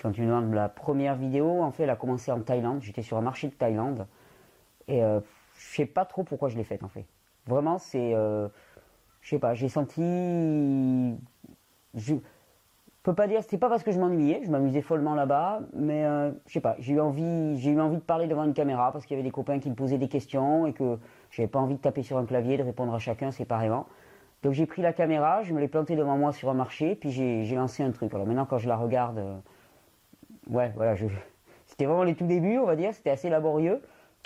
Quand tu me demandes la première vidéo, en fait, elle a commencé en Thaïlande. J'étais sur un marché de Thaïlande. Et je sais pas trop pourquoi je l'ai faite, en fait. Vraiment, je sais pas, j'ai senti... Je peux pas dire, c'était pas parce que je m'ennuyais, je m'amusais follement là-bas, mais je sais pas, j'ai eu envie de parler devant une caméra parce qu'il y avait des copains qui me posaient des questions et que j'avais pas envie de taper sur un clavier, de répondre à chacun séparément. Donc j'ai pris la caméra, je me l'ai plantée devant moi sur un marché, puis j'ai lancé un truc. Alors maintenant quand je la regarde, ouais, voilà, c'était vraiment les tout débuts, on va dire, c'était assez laborieux,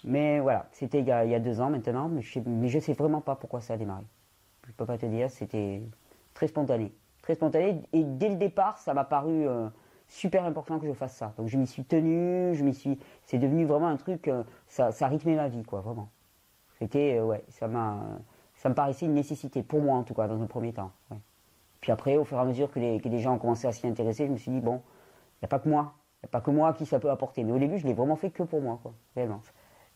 mais voilà, c'était il y a 2 ans maintenant, mais je sais vraiment pas pourquoi ça a démarré. Je peux pas te dire, c'était très spontané. Très spontané, et dès le départ, ça m'a paru super important que je fasse ça. Donc je m'y suis tenu, c'est devenu vraiment un truc, ça rythmait ma vie, quoi, vraiment. C'était, ouais, ça me paraissait une nécessité, pour moi en tout cas, dans un premier temps. Ouais. Puis après, au fur et à mesure que les gens ont commencé à s'y intéresser, je me suis dit, bon, il n'y a pas que moi. Il n'y a pas que moi à qui ça peut apporter. Mais au début, je l'ai vraiment fait que pour moi, quoi, réellement.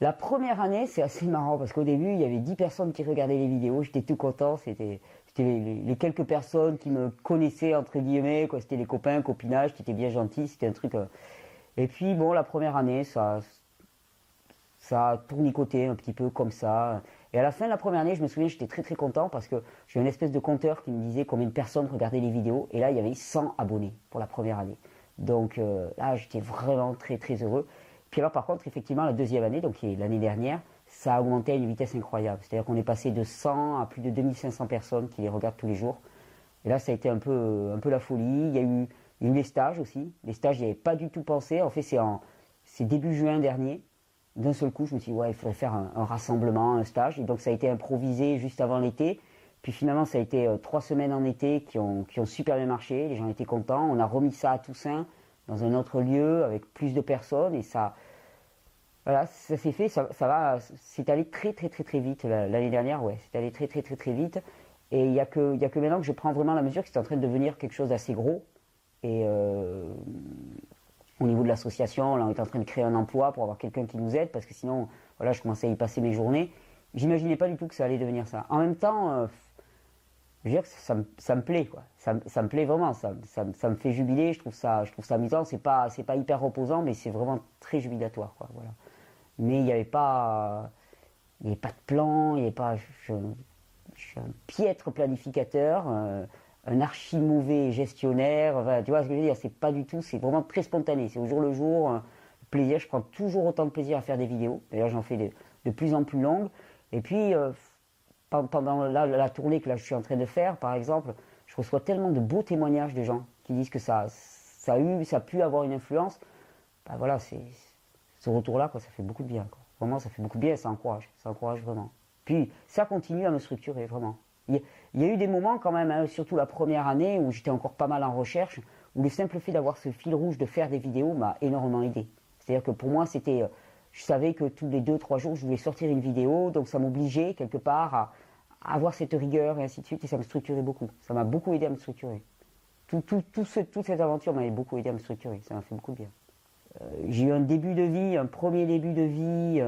La première année, c'est assez marrant parce qu'au début, il y avait 10 personnes qui regardaient les vidéos. J'étais tout content. C'était les quelques personnes qui me connaissaient, entre guillemets, quoi. C'était les copains, copinage, qui étaient bien gentils. C'était un truc. Et puis, bon, la première année, ça a tournicoté un petit peu comme ça. Et à la fin de la première année, je me souviens, j'étais très très content parce que j'ai une espèce de compteur qui me disait combien de personnes regardaient les vidéos. Et là, il y avait 100 abonnés pour la première année. Donc là, j'étais vraiment très très heureux. Puis alors par contre, effectivement, la deuxième année, donc l'année dernière, ça a augmenté à une vitesse incroyable. C'est-à-dire qu'on est passé de 100 à plus de 2500 personnes qui les regardent tous les jours. Et là, ça a été un peu la folie. Il y a eu les stages aussi. Les stages, j'y avais pas du tout pensé. En fait, c'est début juin dernier. D'un seul coup, je me suis dit, ouais, il faudrait faire un rassemblement, un stage. Et donc, ça a été improvisé juste avant l'été. Puis finalement, ça a été 3 semaines en été qui ont super bien marché. Les gens étaient contents. On a remis ça à Toussaint, dans un autre lieu, avec plus de personnes. Et ça, voilà, ça s'est fait. C'est allé très, très, très, très vite. L'année dernière, ouais, c'est allé très, très, très, très vite. Et il y a que maintenant que je prends vraiment la mesure que c'est en train de devenir quelque chose d'assez gros. Et au niveau de l'association, là, on est en train de créer un emploi pour avoir quelqu'un qui nous aide, parce que sinon, voilà, je commençais à y passer mes journées. J'imaginais pas du tout que ça allait devenir ça. En même temps, je veux dire que ça me plaît, quoi. Ça me plaît vraiment, ça me fait jubiler, je trouve ça amusant. C'est pas hyper reposant, mais c'est vraiment très jubilatoire, quoi, voilà. Mais il n'y avait pas de plan, il n'y avait pas, je suis un piètre planificateur, un archi mauvais gestionnaire. Enfin, tu vois ce que je veux dire, c'est pas du tout, c'est vraiment très spontané, c'est au jour le jour. Plaisir, je prends toujours autant de plaisir à faire des vidéos. D'ailleurs, j'en fais de plus en plus longues. Et puis, pendant la tournée que là, je suis en train de faire, par exemple, je reçois tellement de beaux témoignages de gens qui disent que ça a pu avoir une influence. Ben voilà, c'est ce retour-là, quoi, ça fait beaucoup de bien, quoi. Vraiment, ça fait beaucoup de bien et ça encourage vraiment. Puis, ça continue à me structurer, vraiment. Il y a eu des moments quand même, hein, surtout la première année, où j'étais encore pas mal en recherche, où le simple fait d'avoir ce fil rouge de faire des vidéos m'a énormément aidé. C'est-à-dire que pour moi, je savais que tous les 2-3 jours, je voulais sortir une vidéo, donc ça m'obligeait quelque part à avoir cette rigueur et ainsi de suite, et ça me structurait beaucoup. Ça m'a beaucoup aidé à me structurer. Toute cette aventure m'a beaucoup aidé à me structurer, ça m'a fait beaucoup de bien. J'ai eu un premier début de vie,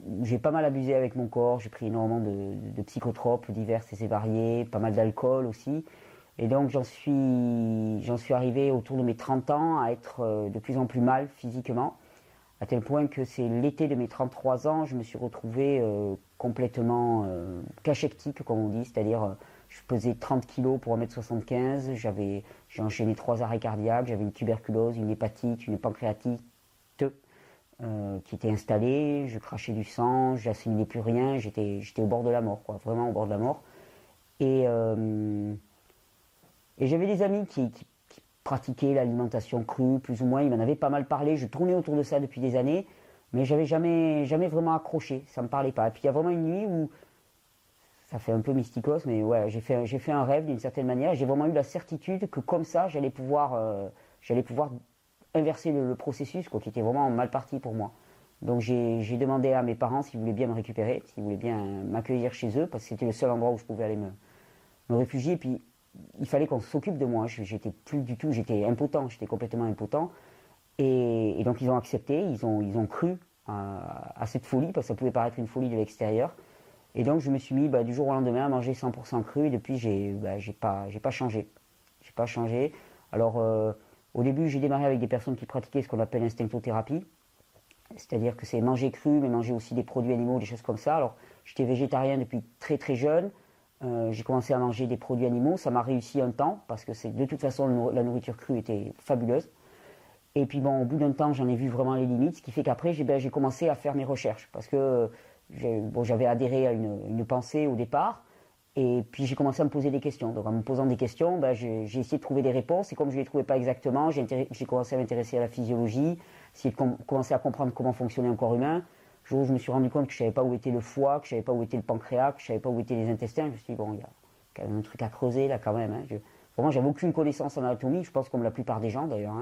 où j'ai pas mal abusé avec mon corps, j'ai pris énormément de psychotropes divers et variés, pas mal d'alcool aussi. Et donc j'en suis arrivé autour de mes 30 ans à être de plus en plus mal physiquement, à tel point que c'est l'été de mes 33 ans, je me suis retrouvé complètement cachectique, comme on dit, c'est-à-dire je pesais 30 kilos pour 1m75, j'ai enchaîné 3 arrêts cardiaques, j'avais une tuberculose, une hépatite, une pancréatite qui était installée, je crachais du sang, j'assimilais plus rien, j'étais au bord de la mort, quoi, vraiment au bord de la mort. Et j'avais des amis qui pratiquaient l'alimentation crue, plus ou moins, ils m'en avaient pas mal parlé, je tournais autour de ça depuis des années, mais j'avais jamais vraiment accroché, ça me parlait pas. Et puis il y a vraiment une nuit où, ça fait un peu mysticos, mais ouais, j'ai fait un rêve d'une certaine manière, j'ai vraiment eu la certitude que comme ça, j'allais pouvoir inverser le processus, quoi, qui était vraiment mal parti pour moi. Donc j'ai demandé à mes parents s'ils voulaient bien me récupérer, s'ils voulaient bien m'accueillir chez eux, parce que c'était le seul endroit où je pouvais aller me réfugier. Et puis il fallait qu'on s'occupe de moi. J'étais plus du tout, j'étais impotent, j'étais complètement impotent. Et donc ils ont accepté, ils ont cru à cette folie, parce que ça pouvait paraître une folie de l'extérieur. Et donc je me suis mis du jour au lendemain à manger 100% cru, et depuis j'ai pas changé. J'ai pas changé. Alors Au début, j'ai démarré avec des personnes qui pratiquaient ce qu'on appelle l'instinctothérapie, c'est-à-dire que c'est manger cru, mais manger aussi des produits animaux, des choses comme ça. Alors, j'étais végétarien depuis très très jeune. J'ai commencé à manger des produits animaux. Ça m'a réussi un temps, parce que de toute façon, la nourriture crue était fabuleuse. Et puis bon, au bout d'un temps, j'en ai vu vraiment les limites, ce qui fait qu'après, j'ai commencé à faire mes recherches, parce que j'avais adhéré à une pensée au départ, et puis j'ai commencé à me poser des questions. Donc en me posant des questions, j'ai essayé de trouver des réponses, et comme je ne les trouvais pas exactement, j'ai commencé à m'intéresser à la physiologie, essayer de commencer à comprendre comment fonctionnait un corps humain. Le jour où je me suis rendu compte que je ne savais pas où était le foie, que je ne savais pas où était le pancréas, que je ne savais pas où étaient les intestins, je me suis dit, bon, il y a quand même un truc à creuser là quand même. Vraiment, j'avais aucune connaissance en anatomie, je pense comme la plupart des gens d'ailleurs.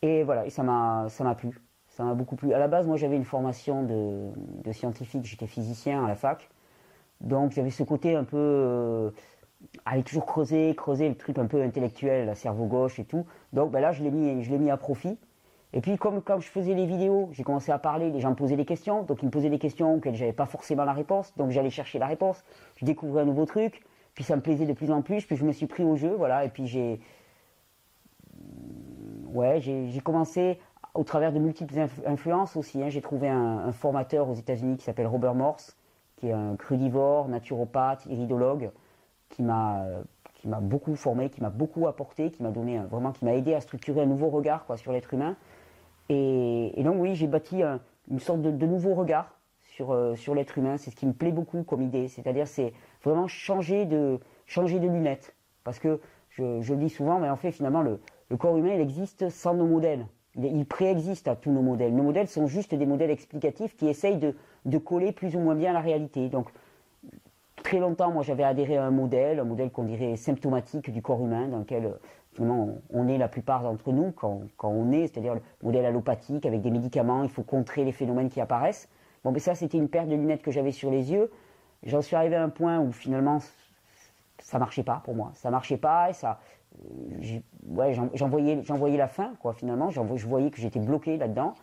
Et voilà, et ça m'a plu. Ça m'a beaucoup plu. À la base, moi, j'avais une formation de scientifique. J'étais physicien à la fac. Donc, j'avais ce côté un peu... aller toujours creuser le truc un peu intellectuel, la cerveau gauche et tout. Donc, là, je l'ai mis à profit. Et puis, comme quand je faisais les vidéos, j'ai commencé à parler, les gens me posaient des questions. Donc, ils me posaient des questions auxquelles je n'avais pas forcément la réponse. Donc, j'allais chercher la réponse. Je découvrais un nouveau truc. Puis, ça me plaisait de plus en plus. Puis, je me suis pris au jeu, voilà. Et puis, j'ai commencé au travers de multiples influences aussi. J'ai trouvé un formateur aux États-Unis qui s'appelle Robert Morse, qui est un crudivore, naturopathe, iridologue, qui m'a beaucoup formé, qui m'a beaucoup apporté, qui m'a aidé à structurer un nouveau regard sur l'être humain. Et donc oui, j'ai bâti une sorte de nouveau regard sur l'être humain. C'est ce qui me plaît beaucoup comme idée. C'est-à-dire, c'est vraiment changer de lunettes. Parce que je le dis souvent, mais en fait, finalement, le corps humain, il existe sans nos modèles. Il préexiste à tous nos modèles. Nos modèles sont juste des modèles explicatifs qui essayent de coller plus ou moins bien à la réalité. Donc, très longtemps, moi, j'avais adhéré à un modèle qu'on dirait symptomatique du corps humain, dans lequel, finalement, on est la plupart d'entre nous quand on est, c'est-à-dire le modèle allopathique, avec des médicaments, il faut contrer les phénomènes qui apparaissent. Bon, mais ça, c'était une paire de lunettes que j'avais sur les yeux. J'en suis arrivé à un point où, finalement, ça marchait pas pour moi. Ça marchait pas et j'en voyais la fin, quoi, finalement. Je voyais que j'étais bloqué là-dedans.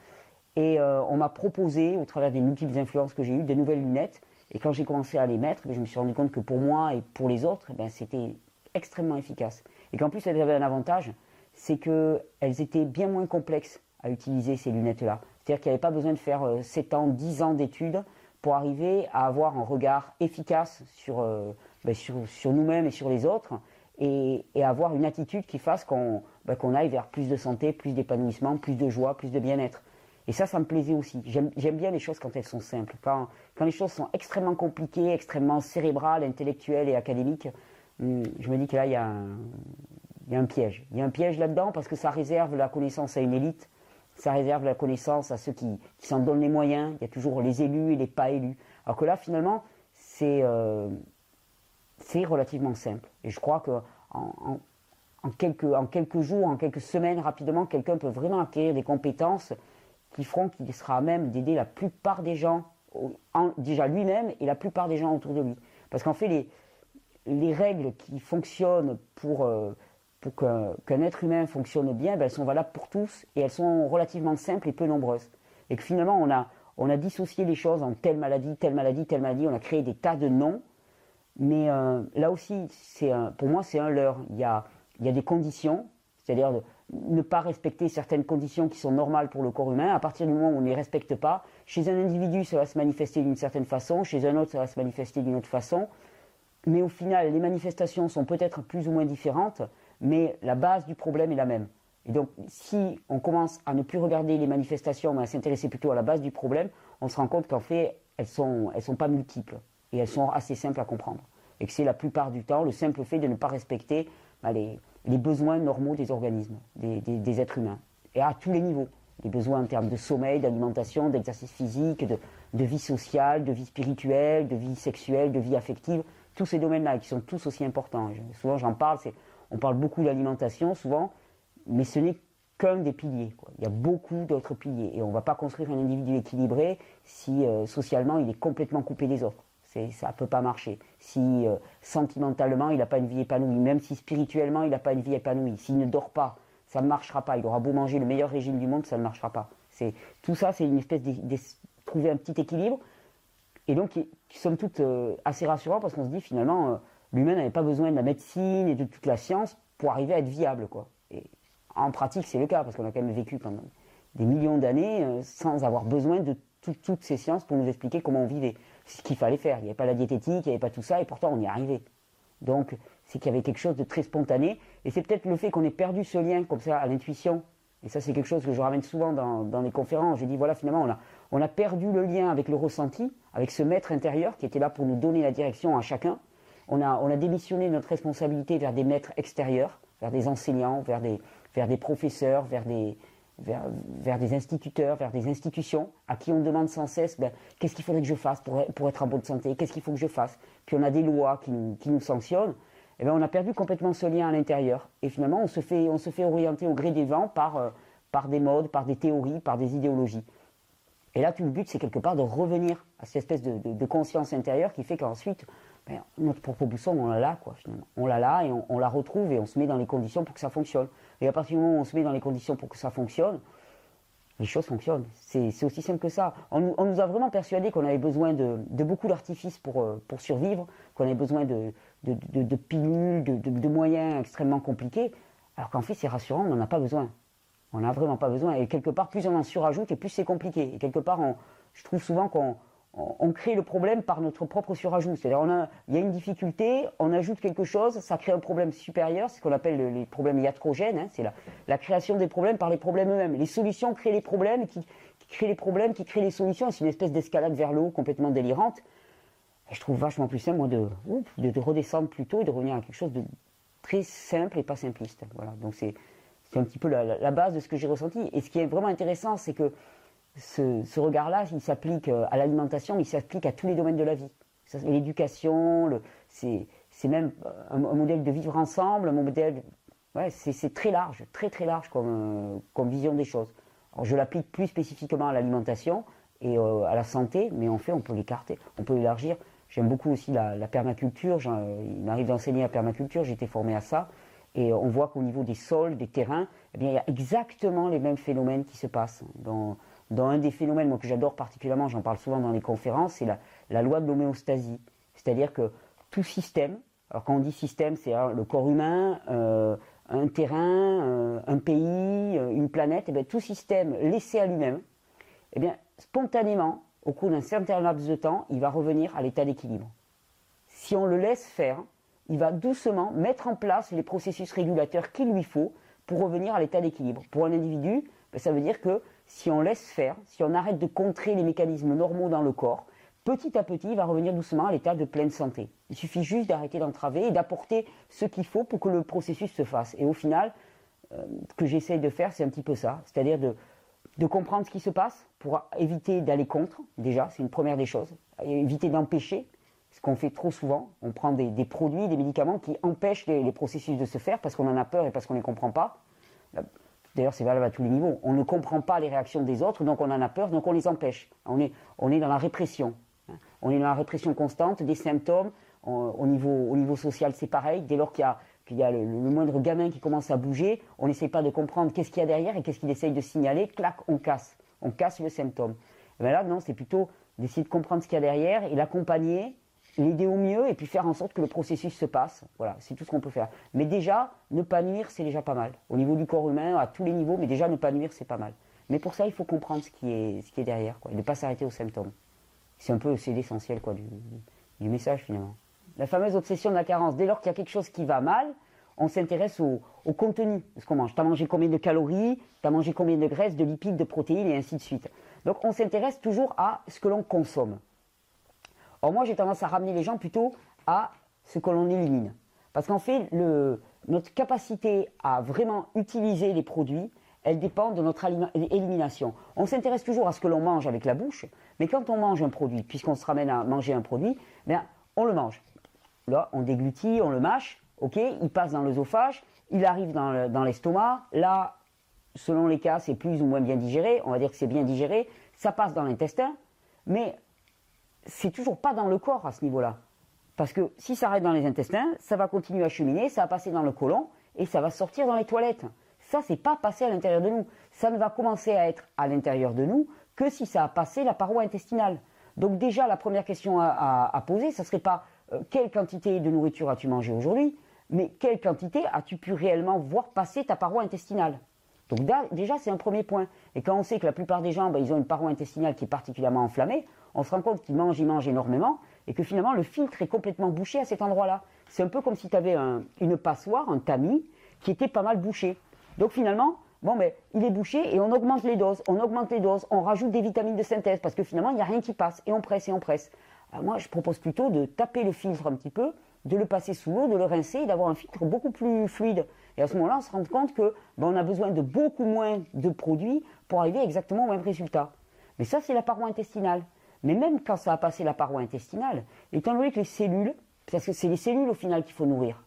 Et on m'a proposé, au travers des multiples influences que j'ai eues, des nouvelles lunettes. Et quand j'ai commencé à les mettre, je me suis rendu compte que pour moi et pour les autres, c'était extrêmement efficace. Et qu'en plus, elles avaient un avantage, c'est qu'elles étaient bien moins complexes à utiliser, ces lunettes-là. C'est-à-dire qu'il n'y avait pas besoin de faire 7 ans, 10 ans d'études pour arriver à avoir un regard efficace sur nous-mêmes et sur les autres, et avoir une attitude qui fasse qu'on aille vers plus de santé, plus d'épanouissement, plus de joie, plus de bien-être. Et ça me plaisait aussi. J'aime bien les choses quand elles sont simples. Quand les choses sont extrêmement compliquées, extrêmement cérébrales, intellectuelles et académiques, je me dis que là, il y a un piège. Il y a un piège là-dedans parce que ça réserve la connaissance à une élite, ça réserve la connaissance à ceux qui s'en donnent les moyens. Il y a toujours les élus et les pas élus. Alors que là, finalement, c'est relativement simple. Et je crois qu'en quelques jours, en quelques semaines, rapidement, quelqu'un peut vraiment acquérir des compétences qui feront qu'il sera à même d'aider la plupart des gens, déjà lui-même et la plupart des gens autour de lui. Parce qu'en fait, les règles qui fonctionnent pour qu'un être humain fonctionne bien, elles sont valables pour tous et elles sont relativement simples et peu nombreuses. Et que finalement, on a dissocié les choses en telle maladie, telle maladie, telle maladie, on a créé des tas de noms. Mais là aussi, pour moi, c'est un leurre. Il y a des conditions, c'est-à-dire ne pas respecter certaines conditions qui sont normales pour le corps humain. À partir du moment où on ne les respecte pas, chez un individu, ça va se manifester d'une certaine façon, chez un autre, ça va se manifester d'une autre façon. Mais au final, les manifestations sont peut-être plus ou moins différentes, mais la base du problème est la même. Et donc, si on commence à ne plus regarder les manifestations, mais à s'intéresser plutôt à la base du problème, on se rend compte qu'en fait, elles sont pas multiples. Et elles sont assez simples à comprendre. Et que c'est la plupart du temps le simple fait de ne pas respecter les besoins normaux des organismes, des êtres humains. Et à tous les niveaux. Les besoins en termes de sommeil, d'alimentation, d'exercice physique, de vie sociale, de vie spirituelle, de vie sexuelle, de vie affective. Tous ces domaines-là qui sont tous aussi importants. Souvent j'en parle, on parle beaucoup d'alimentation souvent, mais ce n'est qu'un des piliers, quoi. Il y a beaucoup d'autres piliers. Et on ne va pas construire un individu équilibré si socialement il est complètement coupé des autres. Ça ne peut pas marcher. Si sentimentalement, il n'a pas une vie épanouie, même si spirituellement, il n'a pas une vie épanouie, s'il ne dort pas, ça ne marchera pas. Il aura beau manger le meilleur régime du monde, ça ne marchera pas. Tout ça, c'est une espèce de trouver un petit équilibre, et donc qui somme toute assez rassurant, parce qu'on se dit finalement, l'humain n'avait pas besoin de la médecine et de toute la science pour arriver à être viable, quoi. Et en pratique, c'est le cas, parce qu'on a quand même vécu pendant des millions d'années sans avoir besoin de toutes ces sciences pour nous expliquer comment on vivait. C'est ce qu'il fallait faire. Il n'y avait pas la diététique, il n'y avait pas tout ça, et pourtant on y arrivait. Donc, c'est qu'il y avait quelque chose de très spontané, et c'est peut-être le fait qu'on ait perdu ce lien comme ça à l'intuition, et ça c'est quelque chose que je ramène souvent dans les conférences. Je dis voilà, finalement on a perdu le lien avec le ressenti, avec ce maître intérieur qui était là pour nous donner la direction à chacun. On a démissionné notre responsabilité vers des maîtres extérieurs, vers des enseignants, vers des professeurs, vers des instituteurs, vers des institutions, à qui on demande sans cesse qu'est-ce qu'il faudrait que je fasse pour être en bonne santé, qu'est-ce qu'il faut que je fasse. Puis on a des lois qui nous sanctionnent. Et bien on a perdu complètement ce lien à l'intérieur. Et finalement, on se fait orienter au gré des vents par des modes, par des théories, par des idéologies. Et là, tout le but, c'est quelque part de revenir à cette espèce de conscience intérieure qui fait qu'ensuite, notre propre boussole, on l'a là, quoi, finalement. On l'a là et on la retrouve et on se met dans les conditions pour que ça fonctionne. Et à partir du moment où on se met dans les conditions pour que ça fonctionne, les choses fonctionnent. C'est aussi simple que ça. On nous a vraiment persuadé qu'on avait besoin de beaucoup d'artifices pour survivre, qu'on avait besoin de pilules, de moyens extrêmement compliqués, alors qu'en fait, c'est rassurant, on n'en a pas besoin. On n'a vraiment pas besoin. Et quelque part, plus on en surajoute et plus c'est compliqué. Et quelque part, je trouve souvent qu'on crée le problème par notre propre surajout. C'est-à-dire, il y a une difficulté, on ajoute quelque chose, ça crée un problème supérieur, c'est ce qu'on appelle les problèmes iatrogènes. Hein, c'est la création des problèmes par les problèmes eux-mêmes. Les solutions créent les problèmes, qui créent les problèmes, qui créent les solutions. C'est une espèce d'escalade vers le haut complètement délirante. Et je trouve vachement plus simple, moi, de redescendre plutôt et de revenir à quelque chose de très simple et pas simpliste. Voilà. Donc c'est un petit peu la base de ce que j'ai ressenti. Et ce qui est vraiment intéressant, c'est que ce regard-là, il s'applique à l'alimentation, mais il s'applique à tous les domaines de la vie. L'éducation, c'est même un modèle de vivre ensemble, un modèle... Ouais, c'est très large, très très large comme vision des choses. Alors, je l'applique plus spécifiquement à l'alimentation et à la santé, mais en fait, on peut l'écarter, on peut l'élargir. J'aime beaucoup aussi la permaculture, il m'arrive d'enseigner la permaculture, j'ai été formé à ça. Et on voit qu'au niveau des sols, des terrains, eh bien, il y a exactement les mêmes phénomènes qui se passent. Dans un des phénomènes moi, que j'adore particulièrement, j'en parle souvent dans les conférences, c'est la loi de l'homéostasie. C'est-à-dire que tout système, alors quand on dit système, c'est le corps humain, un terrain, un pays, une planète, eh bien, tout système laissé à lui-même, eh bien, spontanément, au cours d'un certain laps de temps, il va revenir à l'état d'équilibre. Si on le laisse faire, il va doucement mettre en place les processus régulateurs qu'il lui faut pour revenir à l'état d'équilibre. Pour un individu, ça veut dire que si on laisse faire, si on arrête de contrer les mécanismes normaux dans le corps, petit à petit, il va revenir doucement à l'état de pleine santé. Il suffit juste d'arrêter d'entraver et d'apporter ce qu'il faut pour que le processus se fasse. Et au final, ce que j'essaye de faire, c'est un petit peu ça, c'est-à-dire de comprendre ce qui se passe pour éviter d'aller contre, déjà, c'est une première des choses, éviter d'empêcher. Ce qu'on fait trop souvent, on prend des produits, des médicaments qui empêchent les processus de se faire parce qu'on en a peur et parce qu'on ne les comprend pas. D'ailleurs, c'est valable à tous les niveaux. On ne comprend pas les réactions des autres, donc on en a peur, donc on les empêche. On est dans la répression. On est dans la répression constante des symptômes. Au niveau social, c'est pareil. Dès lors qu'il y a le moindre gamin qui commence à bouger, on n'essaie pas de comprendre qu'est-ce qu'il y a derrière et qu'est-ce qu'il essaye de signaler. Clac, on casse. On casse le symptôme. Et bien là, non, c'est plutôt d'essayer de comprendre ce qu'il y a derrière et l'accompagner, l'aider au mieux et puis faire en sorte que le processus se passe. Voilà, c'est tout ce qu'on peut faire. Mais déjà, ne pas nuire, c'est déjà pas mal. Au niveau du corps humain, à tous les niveaux, mais déjà ne pas nuire, c'est pas mal. Mais pour ça, il faut comprendre ce qui est derrière, quoi, et ne pas s'arrêter aux symptômes. C'est l'essentiel quoi, du message finalement. La fameuse obsession de la carence. Dès lors qu'il y a quelque chose qui va mal, on s'intéresse au contenu de ce qu'on mange. Tu as mangé combien de calories, tu as mangé combien de graisses, de lipides, de protéines et ainsi de suite. Donc on s'intéresse toujours à ce que l'on consomme. Or moi j'ai tendance à ramener les gens plutôt à ce que l'on élimine. Parce qu'en fait, notre capacité à vraiment utiliser les produits, elle dépend de notre élimination. On s'intéresse toujours à ce que l'on mange avec la bouche, mais quand on mange un produit, puisqu'on se ramène à manger un produit, bien, on le mange. Là, on déglutit, on le mâche, ok, il passe dans l'œsophage, il arrive dans l'estomac, là, selon les cas, c'est plus ou moins bien digéré, on va dire que c'est bien digéré, ça passe dans l'intestin, mais c'est toujours pas dans le corps à ce niveau-là. Parce que si ça arrête dans les intestins, ça va continuer à cheminer, ça va passer dans le côlon, et ça va sortir dans les toilettes. Ça, c'est pas passé à l'intérieur de nous. Ça ne va commencer à être à l'intérieur de nous que si ça a passé la paroi intestinale. Donc déjà, la première question à poser, ça serait pas quelle quantité de nourriture as-tu mangé aujourd'hui, mais quelle quantité as-tu pu réellement voir passer ta paroi intestinale? Donc déjà, c'est un premier point. Et quand on sait que la plupart des gens, ils ont une paroi intestinale qui est particulièrement enflammée, on se rend compte qu'ils mangent, ils mangent énormément, et que finalement, le filtre est complètement bouché à cet endroit-là. C'est un peu comme si tu avais une passoire, un tamis, qui était pas mal bouché. Donc finalement, il est bouché et on augmente les doses, on rajoute des vitamines de synthèse, parce que finalement, il n'y a rien qui passe, et on presse, et on presse. Alors moi, je propose plutôt de taper le filtre un petit peu, de le passer sous l'eau, de le rincer et d'avoir un filtre beaucoup plus fluide. Et à ce moment-là, on se rend compte que on a besoin de beaucoup moins de produits pour arriver exactement au même résultat. Mais ça, c'est la paroi intestinale. Mais même quand ça a passé la paroi intestinale, étant donné que les cellules, parce que c'est les cellules au final qu'il faut nourrir,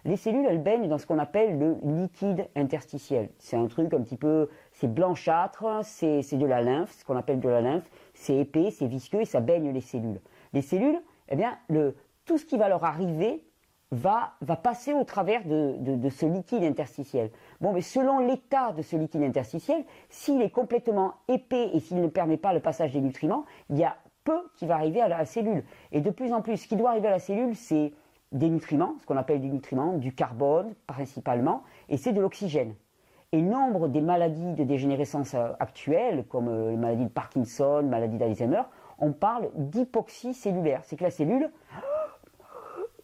les cellules, elles baignent dans ce qu'on appelle le liquide interstitiel. C'est un truc un petit peu, c'est blanchâtre, c'est de la lymphe, ce qu'on appelle de la lymphe, c'est épais, c'est visqueux et ça baigne les cellules. Les cellules, eh bien, tout ce qui va leur arriver va passer au travers de ce liquide interstitiel. Mais selon l'état de ce liquide interstitiel, s'il est complètement épais et s'il ne permet pas le passage des nutriments, il y a peu qui va arriver à la cellule. Et de plus en plus, ce qui doit arriver à la cellule, c'est des nutriments, ce qu'on appelle des nutriments, du carbone principalement, et c'est de l'oxygène. Et nombre des maladies de dégénérescence actuelles, comme les maladies de Parkinson, maladies d'Alzheimer, on parle d'hypoxie cellulaire. C'est que la cellule,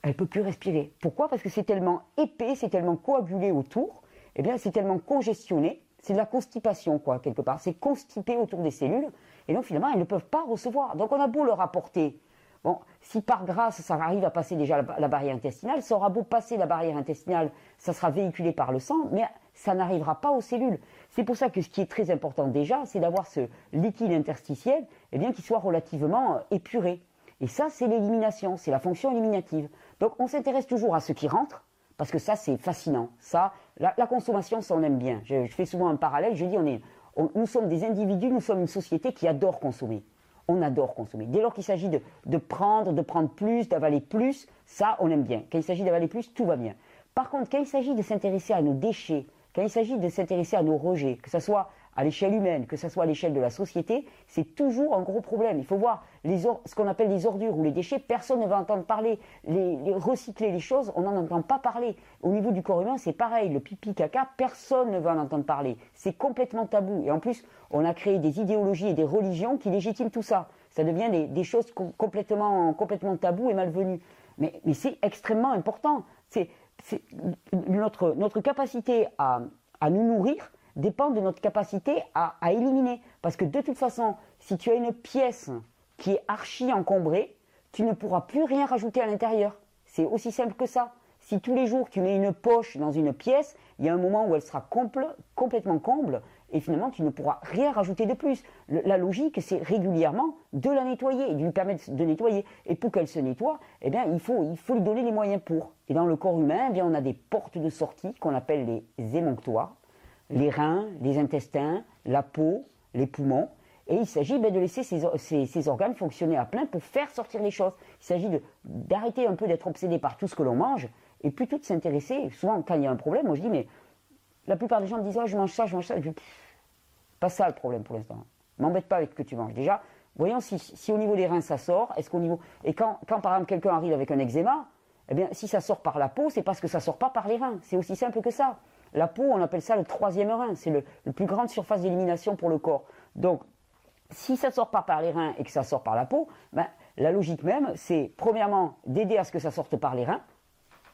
elle ne peut plus respirer. Pourquoi? Parce que c'est tellement épais, c'est tellement coagulé autour, eh bien c'est tellement congestionné, c'est de la constipation quelque part. C'est constipé autour des cellules, et donc finalement elles ne peuvent pas recevoir. Donc on a beau leur apporter, si par grâce ça arrive à passer déjà la barrière intestinale, ça aura beau passer la barrière intestinale, ça sera véhiculé par le sang, mais ça n'arrivera pas aux cellules. C'est pour ça que ce qui est très important déjà, c'est d'avoir ce liquide interstitiel, qui soit relativement épuré. Et ça, c'est l'élimination, c'est la fonction éliminative. Donc on s'intéresse toujours à ce qui rentre, parce que ça, c'est fascinant. Ça, la consommation, ça, on aime bien. Je fais souvent un parallèle, je dis, nous sommes des individus, nous sommes une société qui adore consommer. On adore consommer. Dès lors qu'il s'agit de prendre plus, d'avaler plus, ça, on aime bien. Quand il s'agit d'avaler plus, tout va bien. Par contre, quand il s'agit de s'intéresser à nos déchets, quand il s'agit de s'intéresser à nos rejets, que ce soit à l'échelle humaine, que ce soit à l'échelle de la société, c'est toujours un gros problème. Il faut voir ce qu'on appelle les ordures ou les déchets, personne ne va entendre parler. Les recycler les choses, on n'en entend pas parler. Au niveau du corps humain, c'est pareil. Le pipi, caca, personne ne va en entendre parler. C'est complètement tabou. Et en plus, on a créé des idéologies et des religions qui légitiment tout ça. Ça devient des choses complètement tabous et malvenues. Mais c'est extrêmement important. Notre capacité à nous nourrir dépend de notre capacité à éliminer. Parce que de toute façon, si tu as une pièce qui est archi encombrée, tu ne pourras plus rien rajouter à l'intérieur. C'est aussi simple que ça. Si tous les jours tu mets une poche dans une pièce, il y a un moment où elle sera complètement comble et finalement tu ne pourras rien rajouter de plus. La logique, c'est régulièrement de la nettoyer et de lui permettre de nettoyer. Et pour qu'elle se nettoie, il faut lui donner les moyens pour. Et dans le corps humain, on a des portes de sortie qu'on appelle les émonctoires. Les reins, les intestins, la peau, les poumons. Et il s'agit de laisser ces organes fonctionner à plein pour faire sortir les choses. Il s'agit d'arrêter un peu d'être obsédé par tout ce que l'on mange et plutôt de s'intéresser. Souvent, quand il y a un problème, moi je dis, mais la plupart des gens me disent, je mange ça. Je dis, pas ça le problème pour l'instant. M'embête pas avec ce que tu manges. Déjà, voyons si au niveau des reins ça sort. Et quand par exemple quelqu'un arrive avec un eczéma, si ça sort par la peau, c'est parce que ça sort pas par les reins. C'est aussi simple que ça. La peau, on appelle ça le troisième rein. C'est la plus grande surface d'élimination pour le corps. Donc, si ça ne sort pas par les reins et que ça sort par la peau, la logique même, c'est premièrement d'aider à ce que ça sorte par les reins,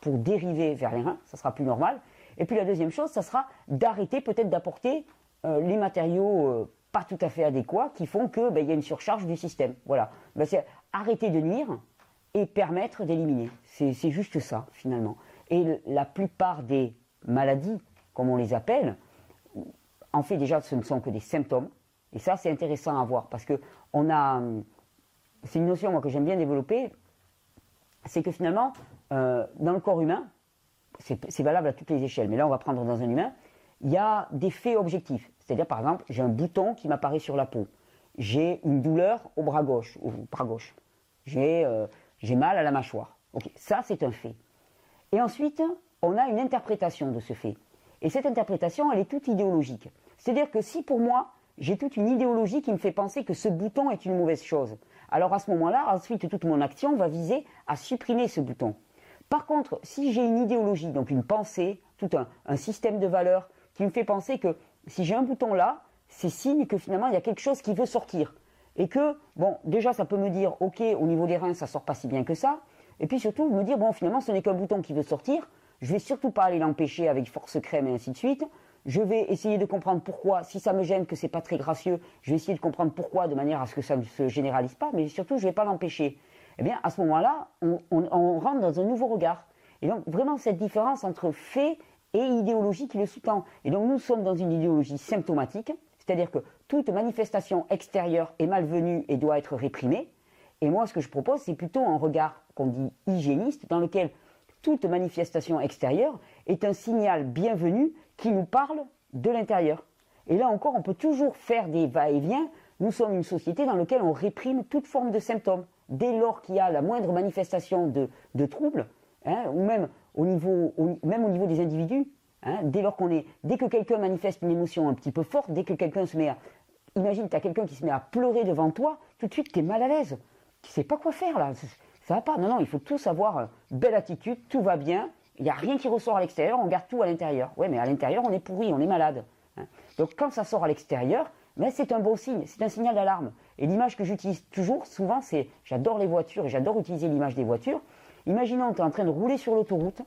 pour dériver vers les reins, ça sera plus normal. Et puis la deuxième chose, ça sera d'arrêter peut-être d'apporter les matériaux pas tout à fait adéquats qui font qu'il y a une surcharge du système. Voilà. C'est arrêter de nuire et permettre d'éliminer. C'est juste ça, finalement. Et la plupart des maladies, comme on les appelle, en fait déjà ce ne sont que des symptômes. Et ça c'est intéressant à voir parce que c'est une notion que j'aime bien développer, c'est que finalement dans le corps humain, c'est valable à toutes les échelles, mais là on va prendre dans un humain, il y a des faits objectifs. C'est-à-dire par exemple, j'ai un bouton qui m'apparaît sur la peau, j'ai une douleur au bras gauche, j'ai mal à la mâchoire. Okay, ça c'est un fait. Et ensuite, on a une interprétation de ce fait. Et cette interprétation, elle est toute idéologique. C'est-à-dire que si pour moi, j'ai toute une idéologie qui me fait penser que ce bouton est une mauvaise chose, alors à ce moment-là, ensuite, toute mon action va viser à supprimer ce bouton. Par contre, si j'ai une idéologie, donc une pensée, tout un système de valeurs qui me fait penser que si j'ai un bouton là, c'est signe que finalement il y a quelque chose qui veut sortir. Et que, bon, déjà ça peut me dire, ok, au niveau des reins, ça sort pas si bien que ça. Et puis surtout, me dire, bon, finalement, ce n'est qu'un bouton qui veut sortir. Je vais surtout pas aller l'empêcher avec force crème et ainsi de suite. Je vais essayer de comprendre pourquoi, si ça me gêne que c'est pas très gracieux, je vais essayer de comprendre pourquoi de manière à ce que ça ne se généralise pas, mais surtout je vais pas l'empêcher. Eh bien, à ce moment-là, on rentre dans un nouveau regard. Et donc, vraiment, cette différence entre fait et idéologie qui le sous-tend. Et donc, nous sommes dans une idéologie symptomatique, c'est-à-dire que toute manifestation extérieure est malvenue et doit être réprimée. Et moi, ce que je propose, c'est plutôt un regard qu'on dit hygiéniste, dans lequel toute manifestation extérieure est un signal bienvenu qui nous parle de l'intérieur. Et là encore, on peut toujours faire des va-et-vient. Nous sommes une société dans laquelle on réprime toute forme de symptômes. Dès lors qu'il y a la moindre manifestation de troubles, hein, ou même au niveau des individus, hein, dès que quelqu'un manifeste une émotion un petit peu forte, dès que quelqu'un se met à... Imagine, tu as quelqu'un qui se met à pleurer devant toi, tout de suite tu es mal à l'aise. Tu ne sais pas quoi faire là, ça va pas. Non, il faut tous avoir belle attitude, tout va bien, il n'y a rien qui ressort à l'extérieur, on garde tout à l'intérieur. Ouais, mais à l'intérieur on est pourri, on est malade. Hein. Donc quand ça sort à l'extérieur, mais c'est un bon signe, c'est un signal d'alarme. Et l'image que j'utilise toujours, souvent, c'est, j'adore les voitures et j'adore utiliser l'image des voitures. Imaginons que tu es en train de rouler sur l'autoroute,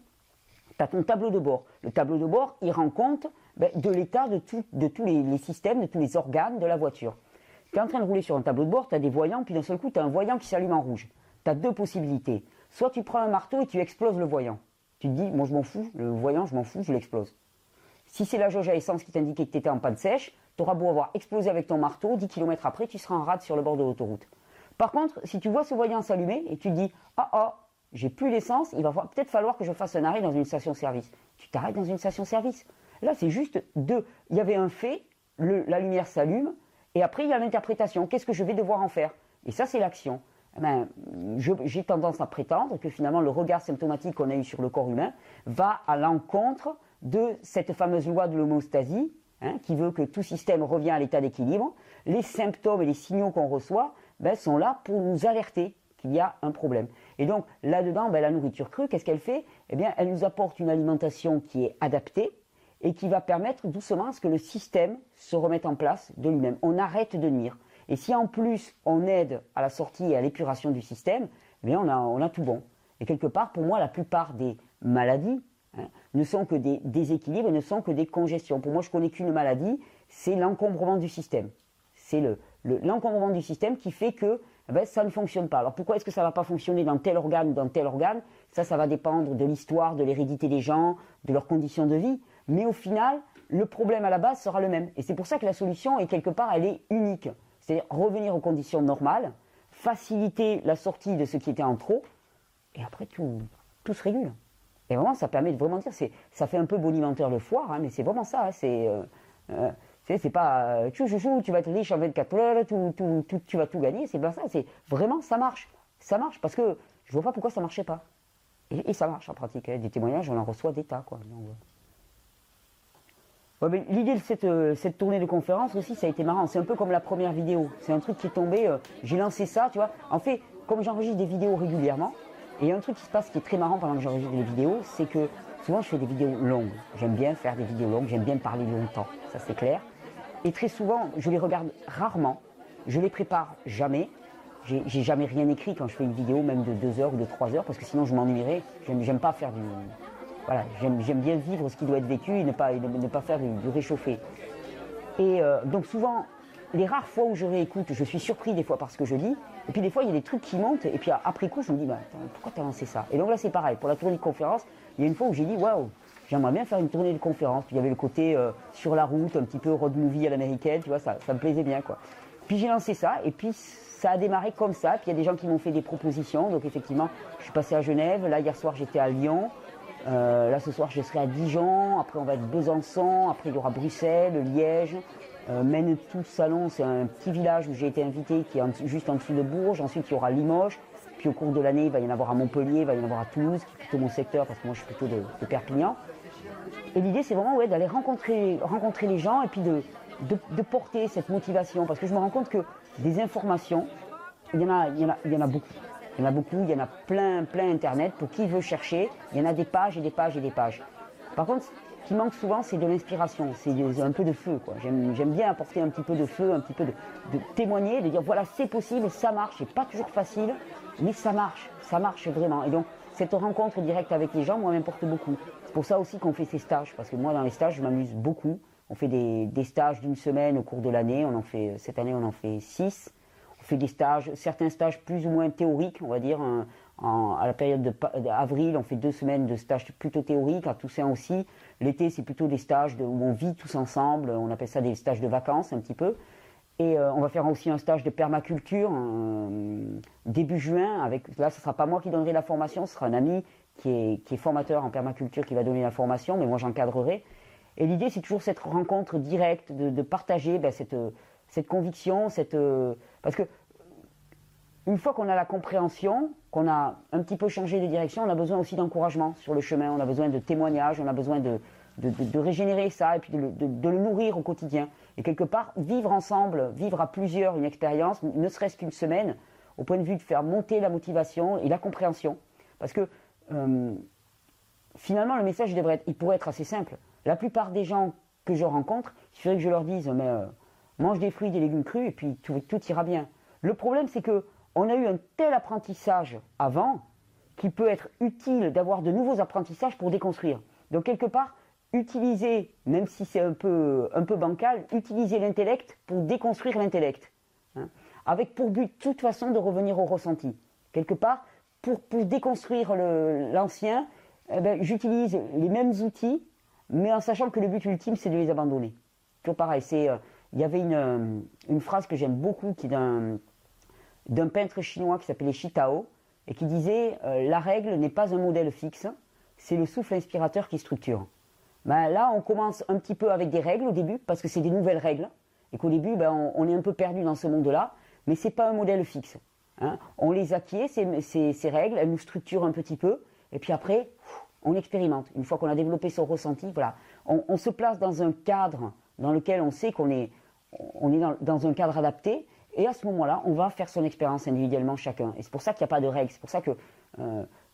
tu as ton tableau de bord. Le tableau de bord, il rend compte de l'état de tous les systèmes, de tous les organes de la voiture. Tu es en train de rouler sur un tableau de bord, tu as des voyants, puis d'un seul coup, tu as un voyant qui s'allume en rouge. Tu as deux possibilités. Soit tu prends un marteau et tu exploses le voyant. Tu te dis, moi je m'en fous, le voyant, je m'en fous, je l'explose. Si c'est la jauge à essence qui t'indiquait que tu étais en panne sèche, tu auras beau avoir explosé avec ton marteau, 10 km après, tu seras en rade sur le bord de l'autoroute. Par contre, si tu vois ce voyant s'allumer et tu te dis, j'ai plus d'essence, il va peut-être falloir que je fasse un arrêt dans une station-service. Tu t'arrêtes dans une station-service. Là, c'est juste il y avait un fait, la lumière s'allume, et après, il y a l'interprétation. Qu'est-ce que je vais devoir en faire? Et ça, c'est l'action. J'ai tendance à prétendre que finalement, le regard symptomatique qu'on a eu sur le corps humain va à l'encontre de cette fameuse loi de l'homéostasie, hein, qui veut que tout système revient à l'état d'équilibre. Les symptômes et les signaux qu'on reçoit sont là pour nous alerter qu'il y a un problème. Et donc, là-dedans, la nourriture crue, qu'est-ce qu'elle fait? Eh bien, elle nous apporte une alimentation qui est adaptée et qui va permettre doucement à ce que le système se remette en place de lui-même. On arrête de nuire. Et si en plus, on aide à la sortie et à l'épuration du système, eh bien, on a tout bon. Et quelque part, pour moi, la plupart des maladies, hein, ne sont que des déséquilibres et ne sont que des congestions. Pour moi, je connais qu'une maladie, c'est l'encombrement du système. C'est l'encombrement du système qui fait que ça ne fonctionne pas. Alors pourquoi est-ce que ça ne va pas fonctionner dans tel organe ou dans tel organe? Ça va dépendre de l'histoire, de l'hérédité des gens, de leurs conditions de vie. Mais au final, le problème à la base sera le même. Et c'est pour ça que la solution, est quelque part, elle est unique. C'est-à-dire revenir aux conditions normales, faciliter la sortie de ce qui était en trop, et après tout se régule. Et vraiment, ça permet de vraiment dire, ça fait un peu bonimenteur de foire, hein, mais c'est vraiment ça. Hein, c'est pas tu vas être riche en 24 heures, tu vas tout gagner, c'est pas ça. C'est vraiment, ça marche. Ça marche parce que je vois pas pourquoi ça marchait pas. Et ça marche en pratique. Hein. Des témoignages, on en reçoit des tas, quoi. Donc, l'idée de cette tournée de conférence aussi, ça a été marrant. C'est un peu comme la première vidéo. C'est un truc qui est tombé. J'ai lancé ça, tu vois. En fait, comme j'enregistre des vidéos régulièrement, et il y a un truc qui se passe qui est très marrant pendant que j'enregistre des vidéos, c'est que souvent je fais des vidéos longues. J'aime bien faire des vidéos longues, j'aime bien parler longtemps, ça c'est clair. Et très souvent, je les regarde rarement, je les prépare jamais. J'ai jamais rien écrit quand je fais une vidéo, même de 2 heures ou de 3 heures, parce que sinon je m'ennuierais. J'aime pas faire du... Voilà, j'aime bien vivre ce qui doit être vécu et ne pas faire du réchauffé. Et donc souvent, les rares fois où je réécoute, je suis surpris des fois par ce que je dis. Et puis des fois, il y a des trucs qui montent. Et puis après coup, je me dis, pourquoi tu as lancé ça? Et donc là, c'est pareil. Pour la tournée de conférence, il y a une fois où j'ai dit, waouh, j'aimerais bien faire une tournée de conférence. Puis il y avait le côté sur la route, un petit peu road movie à l'américaine, tu vois, ça me plaisait bien, quoi. Puis j'ai lancé ça. Et puis ça a démarré comme ça. Puis il y a des gens qui m'ont fait des propositions. Donc effectivement, je suis passé à Genève. Là, hier soir, j'étais à Lyon. Là, ce soir, je serai à Dijon. Après, on va être Besançon. Après, il y aura Bruxelles, Liège. Menetou Salon, c'est un petit village où j'ai été invité qui est juste en dessous de Bourges. Ensuite, il y aura Limoges. Puis au cours de l'année, il va y en avoir à Montpellier, il va y en avoir à Toulouse, qui est plutôt mon secteur parce que moi je suis plutôt de Perpignan. Et l'idée, c'est vraiment d'aller rencontrer les gens et puis de porter cette motivation. Parce que je me rends compte que des informations, il y en a beaucoup. Il y en a beaucoup, il y en a plein Internet. Pour qui veut chercher, il y en a des pages et des pages et des pages. Par contre, ce qui manque souvent, c'est de l'inspiration, c'est un peu de feu, quoi. J'aime bien apporter un petit peu de feu, un petit peu de témoigner, de dire voilà, c'est possible, ça marche, c'est pas toujours facile, mais ça marche vraiment. Et donc, cette rencontre directe avec les gens, moi, m'importe beaucoup. C'est pour ça aussi qu'on fait ces stages, parce que moi, dans les stages, je m'amuse beaucoup. On fait des stages d'une semaine au cours de l'année, cette année, on en fait 6. On fait des stages, certains stages plus ou moins théoriques, on va dire, à la période d'avril, on fait 2 semaines de stages plutôt théoriques, à Toussaint aussi. L'été, c'est plutôt des stages où on vit tous ensemble, on appelle ça des stages de vacances un petit peu. Et on va faire aussi un stage de permaculture début juin. Là, ce ne sera pas moi qui donnerai la formation, ce sera un ami qui est formateur en permaculture qui va donner la formation, mais moi j'encadrerai. Et l'idée, c'est toujours cette rencontre directe, de partager cette conviction, parce que une fois qu'on a la compréhension, qu'on a un petit peu changé de direction, on a besoin aussi d'encouragement sur le chemin, on a besoin de témoignages, on a besoin de régénérer ça et puis de le nourrir au quotidien. Et quelque part, vivre ensemble, vivre à plusieurs une expérience, ne serait-ce qu'une semaine, au point de vue de faire monter la motivation et la compréhension. Parce que finalement, le message il pourrait être assez simple. La plupart des gens que je rencontre, il suffirait que je leur dise mange des fruits, des légumes crus et puis tout ira bien. Le problème, c'est qu'on a eu un tel apprentissage avant qu'il peut être utile d'avoir de nouveaux apprentissages pour déconstruire. Donc quelque part, utiliser, même si c'est un peu bancal, utiliser l'intellect pour déconstruire l'intellect. Hein, avec pour but, de toute façon, de revenir au ressenti. Quelque part, pour déconstruire l'ancien, j'utilise les mêmes outils, mais en sachant que le but ultime, c'est de les abandonner. Toujours pareil, il y avait une phrase que j'aime beaucoup, qui est d'un peintre chinois qui s'appelait Shi Tao, et qui disait la règle n'est pas un modèle fixe, c'est le souffle inspirateur qui structure. Là, on commence un petit peu avec des règles au début, parce que c'est des nouvelles règles, et qu'au début, on est un peu perdu dans ce monde-là, mais ce n'est pas un modèle fixe. Hein. On les acquiert, ces règles, elles nous structurent un petit peu, et puis après, on expérimente. Une fois qu'on a développé son ressenti, voilà, on se place dans un cadre dans lequel on sait qu'on est dans un cadre adapté, et à ce moment-là, on va faire son expérience individuellement chacun. Et c'est pour ça qu'il n'y a pas de règles. C'est pour ça que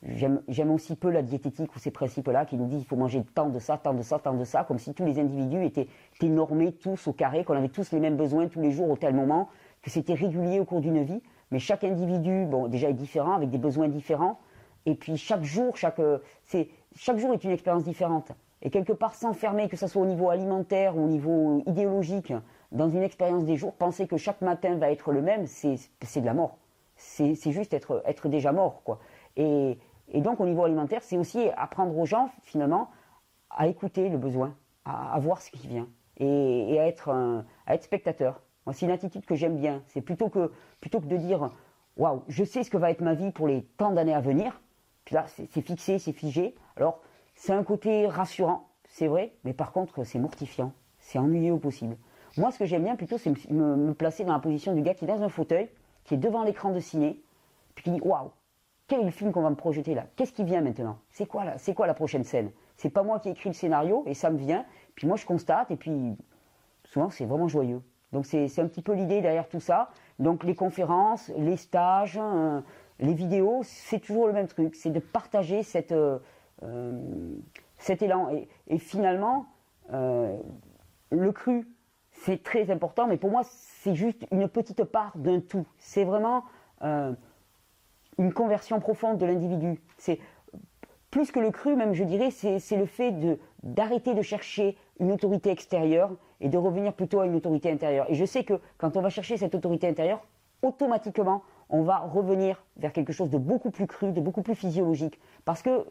j'aime aussi peu la diététique ou ces principes-là qui nous disent qu'il faut manger tant de ça, tant de ça, tant de ça, comme si tous les individus étaient normés tous au carré, qu'on avait tous les mêmes besoins tous les jours au tel moment, que c'était régulier au cours d'une vie. Mais chaque individu, déjà est différent, avec des besoins différents. Et puis chaque jour est une expérience différente. Et quelque part, s'enfermer, que ce soit au niveau alimentaire ou au niveau idéologique, dans une expérience des jours, penser que chaque matin va être le même, c'est de la mort. C'est juste être déjà mort, quoi. Et donc, au niveau alimentaire, c'est aussi apprendre aux gens, finalement, à écouter le besoin, à voir ce qui vient, et à être spectateur. Moi, c'est une attitude que j'aime bien. C'est plutôt que de dire « Waouh, je sais ce que va être ma vie pour les tant d'années à venir », puis là, c'est fixé, c'est figé. Alors, c'est un côté rassurant, c'est vrai, mais par contre, c'est mortifiant. C'est ennuyeux au possible. Moi, ce que j'aime bien plutôt, c'est me placer dans la position du gars qui est dans un fauteuil, qui est devant l'écran de ciné, puis qui dit « Waouh, quel est le film qu'on va me projeter là? Qu'est-ce qui vient maintenant? C'est quoi la prochaine scène? C'est pas moi qui écris le scénario, et ça me vient, puis moi je constate, et puis souvent c'est vraiment joyeux. Donc c'est un petit peu l'idée derrière tout ça. Donc les conférences, les stages, les vidéos, c'est toujours le même truc, c'est de partager cet élan. Et finalement, le cru, c'est très important, mais pour moi, c'est juste une petite part d'un tout. C'est vraiment une conversion profonde de l'individu. C'est plus que le cru, même je dirais, c'est le fait d'arrêter de chercher une autorité extérieure et de revenir plutôt à une autorité intérieure. Et je sais que quand on va chercher cette autorité intérieure, automatiquement, on va revenir vers quelque chose de beaucoup plus cru, de beaucoup plus physiologique. Parce que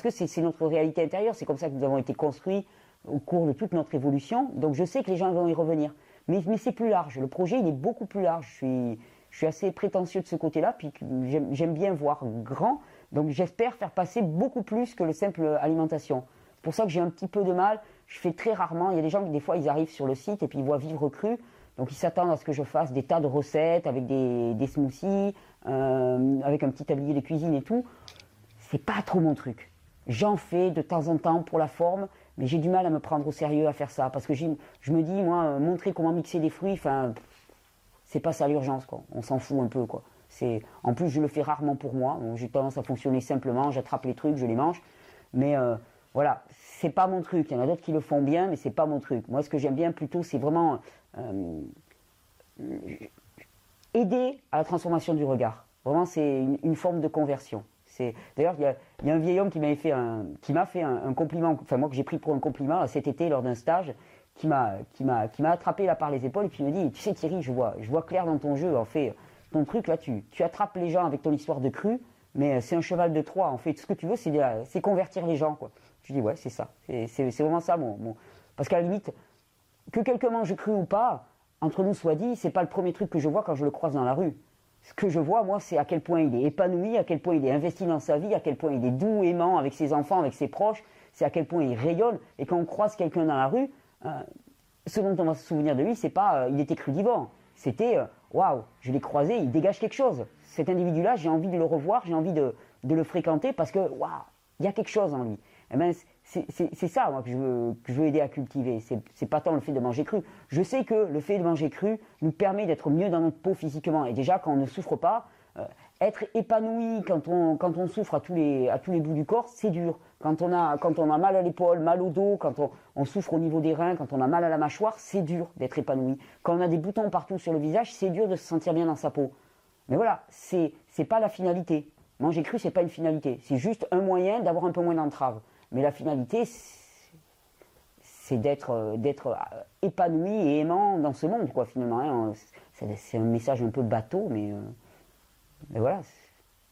c'est notre réalité intérieure, c'est comme ça que nous avons été construits au cours de toute notre évolution. Donc je sais que les gens vont y revenir. Mais c'est plus large. Le projet, il est beaucoup plus large. Je suis assez prétentieux de ce côté-là, puis j'aime bien voir grand. Donc j'espère faire passer beaucoup plus que le simple alimentation. C'est pour ça que j'ai un petit peu de mal. Je fais très rarement. Il y a des gens qui, des fois, ils arrivent sur le site et puis ils voient Vivre Cru. Donc ils s'attendent à ce que je fasse des tas de recettes avec des smoothies, avec un petit tablier de cuisine et tout. C'est pas trop mon truc. J'en fais de temps en temps pour la forme, mais j'ai du mal à me prendre au sérieux à faire ça. Parce que je me dis, moi, montrer comment mixer des fruits, c'est pas ça l'urgence, quoi. On s'en fout un peu, quoi. En plus, je le fais rarement pour moi. Donc, j'ai tendance à fonctionner simplement. J'attrape les trucs, je les mange. Mais voilà, c'est pas mon truc. Il y en a d'autres qui le font bien, mais c'est pas mon truc. Moi, ce que j'aime bien plutôt, c'est vraiment aider à la transformation du regard. Vraiment, c'est une forme de conversion. D'ailleurs, il y a un vieil homme qui m'a fait un compliment, enfin moi que j'ai pris pour un compliment là, cet été lors d'un stage, qui m'a attrapé là par les épaules et puis il me dit, tu sais Thierry, je vois clair dans ton jeu, en fait, ton truc là, tu attrapes les gens avec ton histoire de crue, mais c'est un cheval de Troie, en fait, tout ce que tu veux, c'est convertir les gens, quoi. Je dis, ouais, c'est ça, c'est vraiment ça, parce qu'à la limite, que quelqu'un mange cru ou pas, entre nous soit dit, c'est pas le premier truc que je vois quand je le croise dans la rue. Ce que je vois, moi, c'est à quel point il est épanoui, à quel point il est investi dans sa vie, à quel point il est doux, aimant avec ses enfants, avec ses proches, c'est à quel point il rayonne. Et quand on croise quelqu'un dans la rue, ce dont on va se souvenir de lui, c'est pas il était crudivore, c'était waouh, je l'ai croisé, il dégage quelque chose. Cet individu-là, j'ai envie de le revoir, j'ai envie de le fréquenter parce que waouh, il y a quelque chose en lui. Eh ben, c'est ça, moi, que je veux aider à cultiver. C'est pas tant le fait de manger cru. Je sais que le fait de manger cru nous permet d'être mieux dans notre peau physiquement. Et déjà, quand on ne souffre pas, être épanoui quand on souffre à tous les bouts du corps, c'est dur. Quand on a mal à l'épaule, mal au dos, quand on souffre au niveau des reins, quand on a mal à la mâchoire, c'est dur d'être épanoui. Quand on a des boutons partout sur le visage, c'est dur de se sentir bien dans sa peau. Mais voilà, c'est pas la finalité. Manger cru, c'est pas une finalité. C'est juste un moyen d'avoir un peu moins d'entraves. Mais la finalité, c'est d'être épanoui et aimant dans ce monde, quoi, finalement. Hein. C'est un message un peu bateau, mais voilà,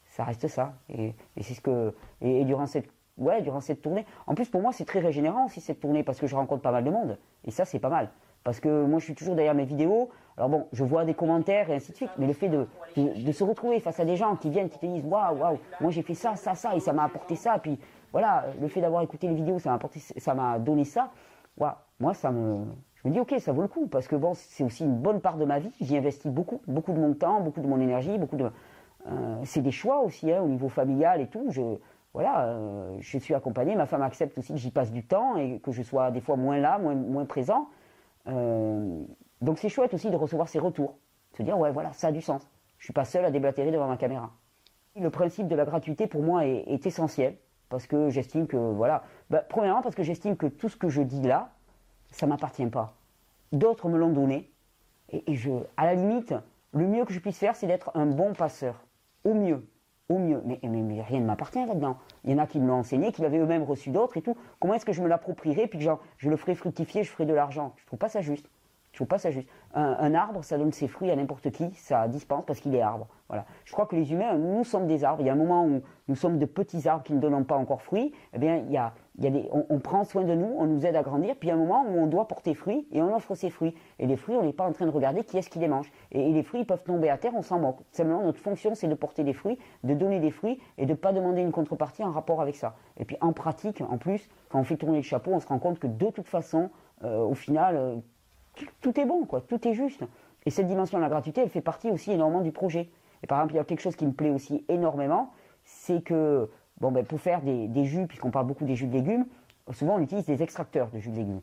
ça reste ça. Et c'est ce que. Et durant cette tournée. En plus, pour moi, c'est très régénérant aussi cette tournée, parce que je rencontre pas mal de monde. Et ça, c'est pas mal. Parce que moi, je suis toujours derrière mes vidéos. Alors bon, je vois des commentaires et ainsi de suite. Mais le fait de se retrouver face à des gens qui viennent, qui te disent waouh, moi j'ai fait ça, et ça m'a apporté ça. Puis voilà, le fait d'avoir écouté les vidéos, ça m'a donné ça. Waouh, moi, je me dis ok, ça vaut le coup. Parce que bon, c'est aussi une bonne part de ma vie. J'y investis beaucoup de mon temps, beaucoup de mon énergie, c'est des choix aussi, hein, au niveau familial et tout. Je suis accompagné, ma femme accepte aussi que j'y passe du temps et que je sois des fois moins là, moins présent. Donc c'est chouette aussi de recevoir ces retours, de se dire ouais voilà, ça a du sens. Je suis pas seul à déblatérer devant ma caméra. Le principe de la gratuité pour moi est essentiel parce que j'estime que voilà, premièrement parce que j'estime que tout ce que je dis là, ça m'appartient pas. D'autres me l'ont donné et à la limite, le mieux que je puisse faire, c'est d'être un bon passeur, au mieux. Mais rien ne m'appartient là-dedans. Il y en a qui me l'ont enseigné, qui l'avaient eux-mêmes reçu d'autres et tout. Comment est-ce que je me l'approprierais puis que je le ferai fructifier, je ferai de l'argent? Je trouve pas ça juste. Un arbre, ça donne ses fruits à n'importe qui, ça dispense parce qu'il est arbre. Voilà. Je crois que les humains, nous sommes des arbres. Il y a un moment où nous sommes de petits arbres qui ne donnent pas encore fruits. Eh bien, on prend soin de nous, on nous aide à grandir. Puis il y a un moment où on doit porter fruit et on offre ses fruits. Et les fruits, on n'est pas en train de regarder qui est-ce qui les mange. Et les fruits, ils peuvent tomber à terre, on s'en moque. Simplement, notre fonction, c'est de porter des fruits, de donner des fruits et de ne pas demander une contrepartie en rapport avec ça. Et puis en pratique, en plus, quand on fait tourner le chapeau, on se rend compte que de toute façon, au final, tout est bon, quoi, tout est juste. Et cette dimension de la gratuité, elle fait partie aussi énormément du projet. Et par exemple, il y a quelque chose qui me plaît aussi énormément, c'est que, pour faire des jus, puisqu'on parle beaucoup des jus de légumes, souvent on utilise des extracteurs de jus de légumes.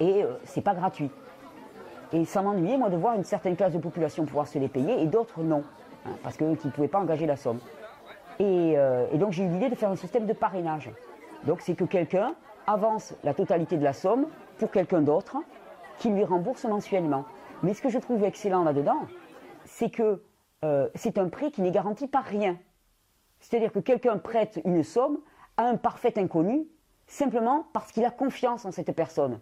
Et c'est pas gratuit. Et ça m'ennuyait, moi, de voir une certaine classe de population pouvoir se les payer et d'autres non, hein, parce qu'ils ne pouvaient pas engager la somme. Et donc j'ai eu l'idée de faire un système de parrainage. Donc c'est que quelqu'un avance la totalité de la somme pour quelqu'un d'autre qui lui rembourse mensuellement. Mais ce que je trouve excellent là-dedans, c'est que c'est un prêt qui n'est garanti par rien. C'est-à-dire que quelqu'un prête une somme à un parfait inconnu, simplement parce qu'il a confiance en cette personne.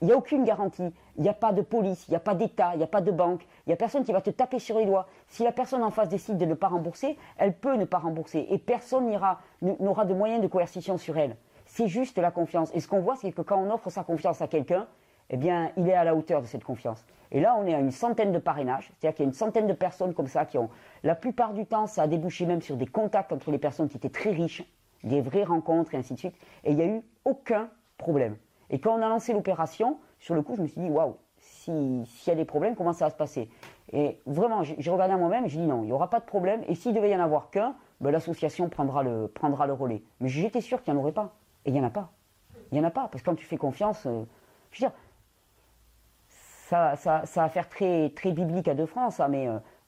Il n'y a aucune garantie, il n'y a pas de police, il n'y a pas d'État, il n'y a pas de banque, il n'y a personne qui va te taper sur les doigts. Si la personne en face décide de ne pas rembourser, elle peut ne pas rembourser et personne n'aura de moyens de coercition sur elle. C'est juste la confiance. Et ce qu'on voit, c'est que quand on offre sa confiance à quelqu'un, eh bien, il est à la hauteur de cette confiance. Et là, on est à une centaine de parrainages, c'est-à-dire qu'il y a une centaine de personnes comme ça qui ont... La plupart du temps, ça a débouché même sur des contacts entre les personnes qui étaient très riches, des vraies rencontres et ainsi de suite. Et il n'y a eu aucun problème. Et quand on a lancé l'opération, sur le coup, je me suis dit, waouh, s'il y a des problèmes, comment ça va se passer? Et vraiment, j'ai regardé à moi-même et j'ai dit non, il n'y aura pas de problème. Et s'il devait y en avoir qu'un, l'association prendra le relais. Mais j'étais sûr qu'il n'y en aurait pas. Et il n'y en a pas. Il n'y en a pas, parce que quand tu fais confiance, je veux dire, ça va faire très, très biblique à deux francs, ça, mais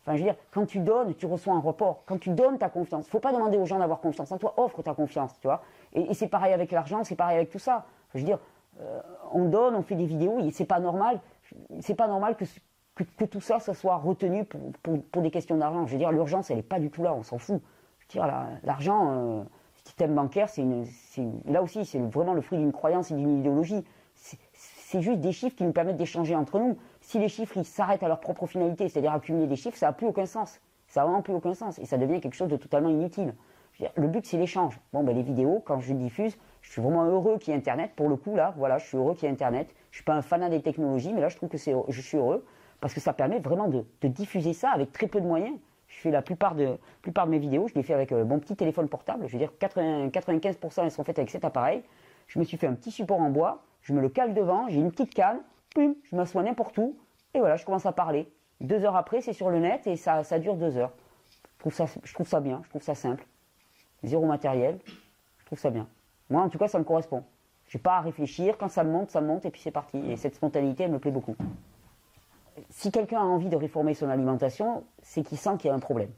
Enfin, je veux dire, quand tu donnes, tu reçois un rapport. Quand tu donnes ta confiance, il ne faut pas demander aux gens d'avoir confiance en toi, offre ta confiance, tu vois. Et c'est pareil avec l'argent, c'est pareil avec tout ça. Je veux dire, on donne, on fait des vidéos, et c'est pas normal que tout ça soit retenu pour des questions d'argent. Je veux dire, l'urgence, elle n'est pas du tout là, on s'en fout. Je veux dire, l'argent, le système bancaire, là aussi, c'est vraiment le fruit d'une croyance et d'une idéologie. C'est juste des chiffres qui nous permettent d'échanger entre nous. Si les chiffres ils s'arrêtent à leur propre finalité, c'est-à-dire accumuler des chiffres, ça n'a plus aucun sens. Ça n'a vraiment plus aucun sens. Et ça devient quelque chose de totalement inutile. Je veux dire, le but, c'est l'échange. Bon, ben, les vidéos, quand je les diffuse, je suis vraiment heureux qu'il y ait Internet. Pour le coup, là, voilà, je suis heureux qu'il y ait Internet. Je ne suis pas un fanat des technologies, mais là, je trouve que je suis heureux parce que ça permet vraiment de diffuser ça avec très peu de moyens. Je fais la plupart de mes vidéos, je les fais avec mon petit téléphone portable. Je veux dire, 95% elles sont faites avec cet appareil. Je me suis fait un petit support en bois. Je me le cale devant, j'ai une petite canne, je m'assois n'importe où, et voilà, je commence à parler. 2 heures après, c'est sur le net, et ça dure 2 heures. Je trouve ça bien, je trouve ça simple. Zéro matériel, je trouve ça bien. Moi, en tout cas, ça me correspond. Je n'ai pas à réfléchir, quand ça me monte, et puis c'est parti. Et cette spontanéité, elle me plaît beaucoup. Si quelqu'un a envie de réformer son alimentation, c'est qu'il sent qu'il y a un problème.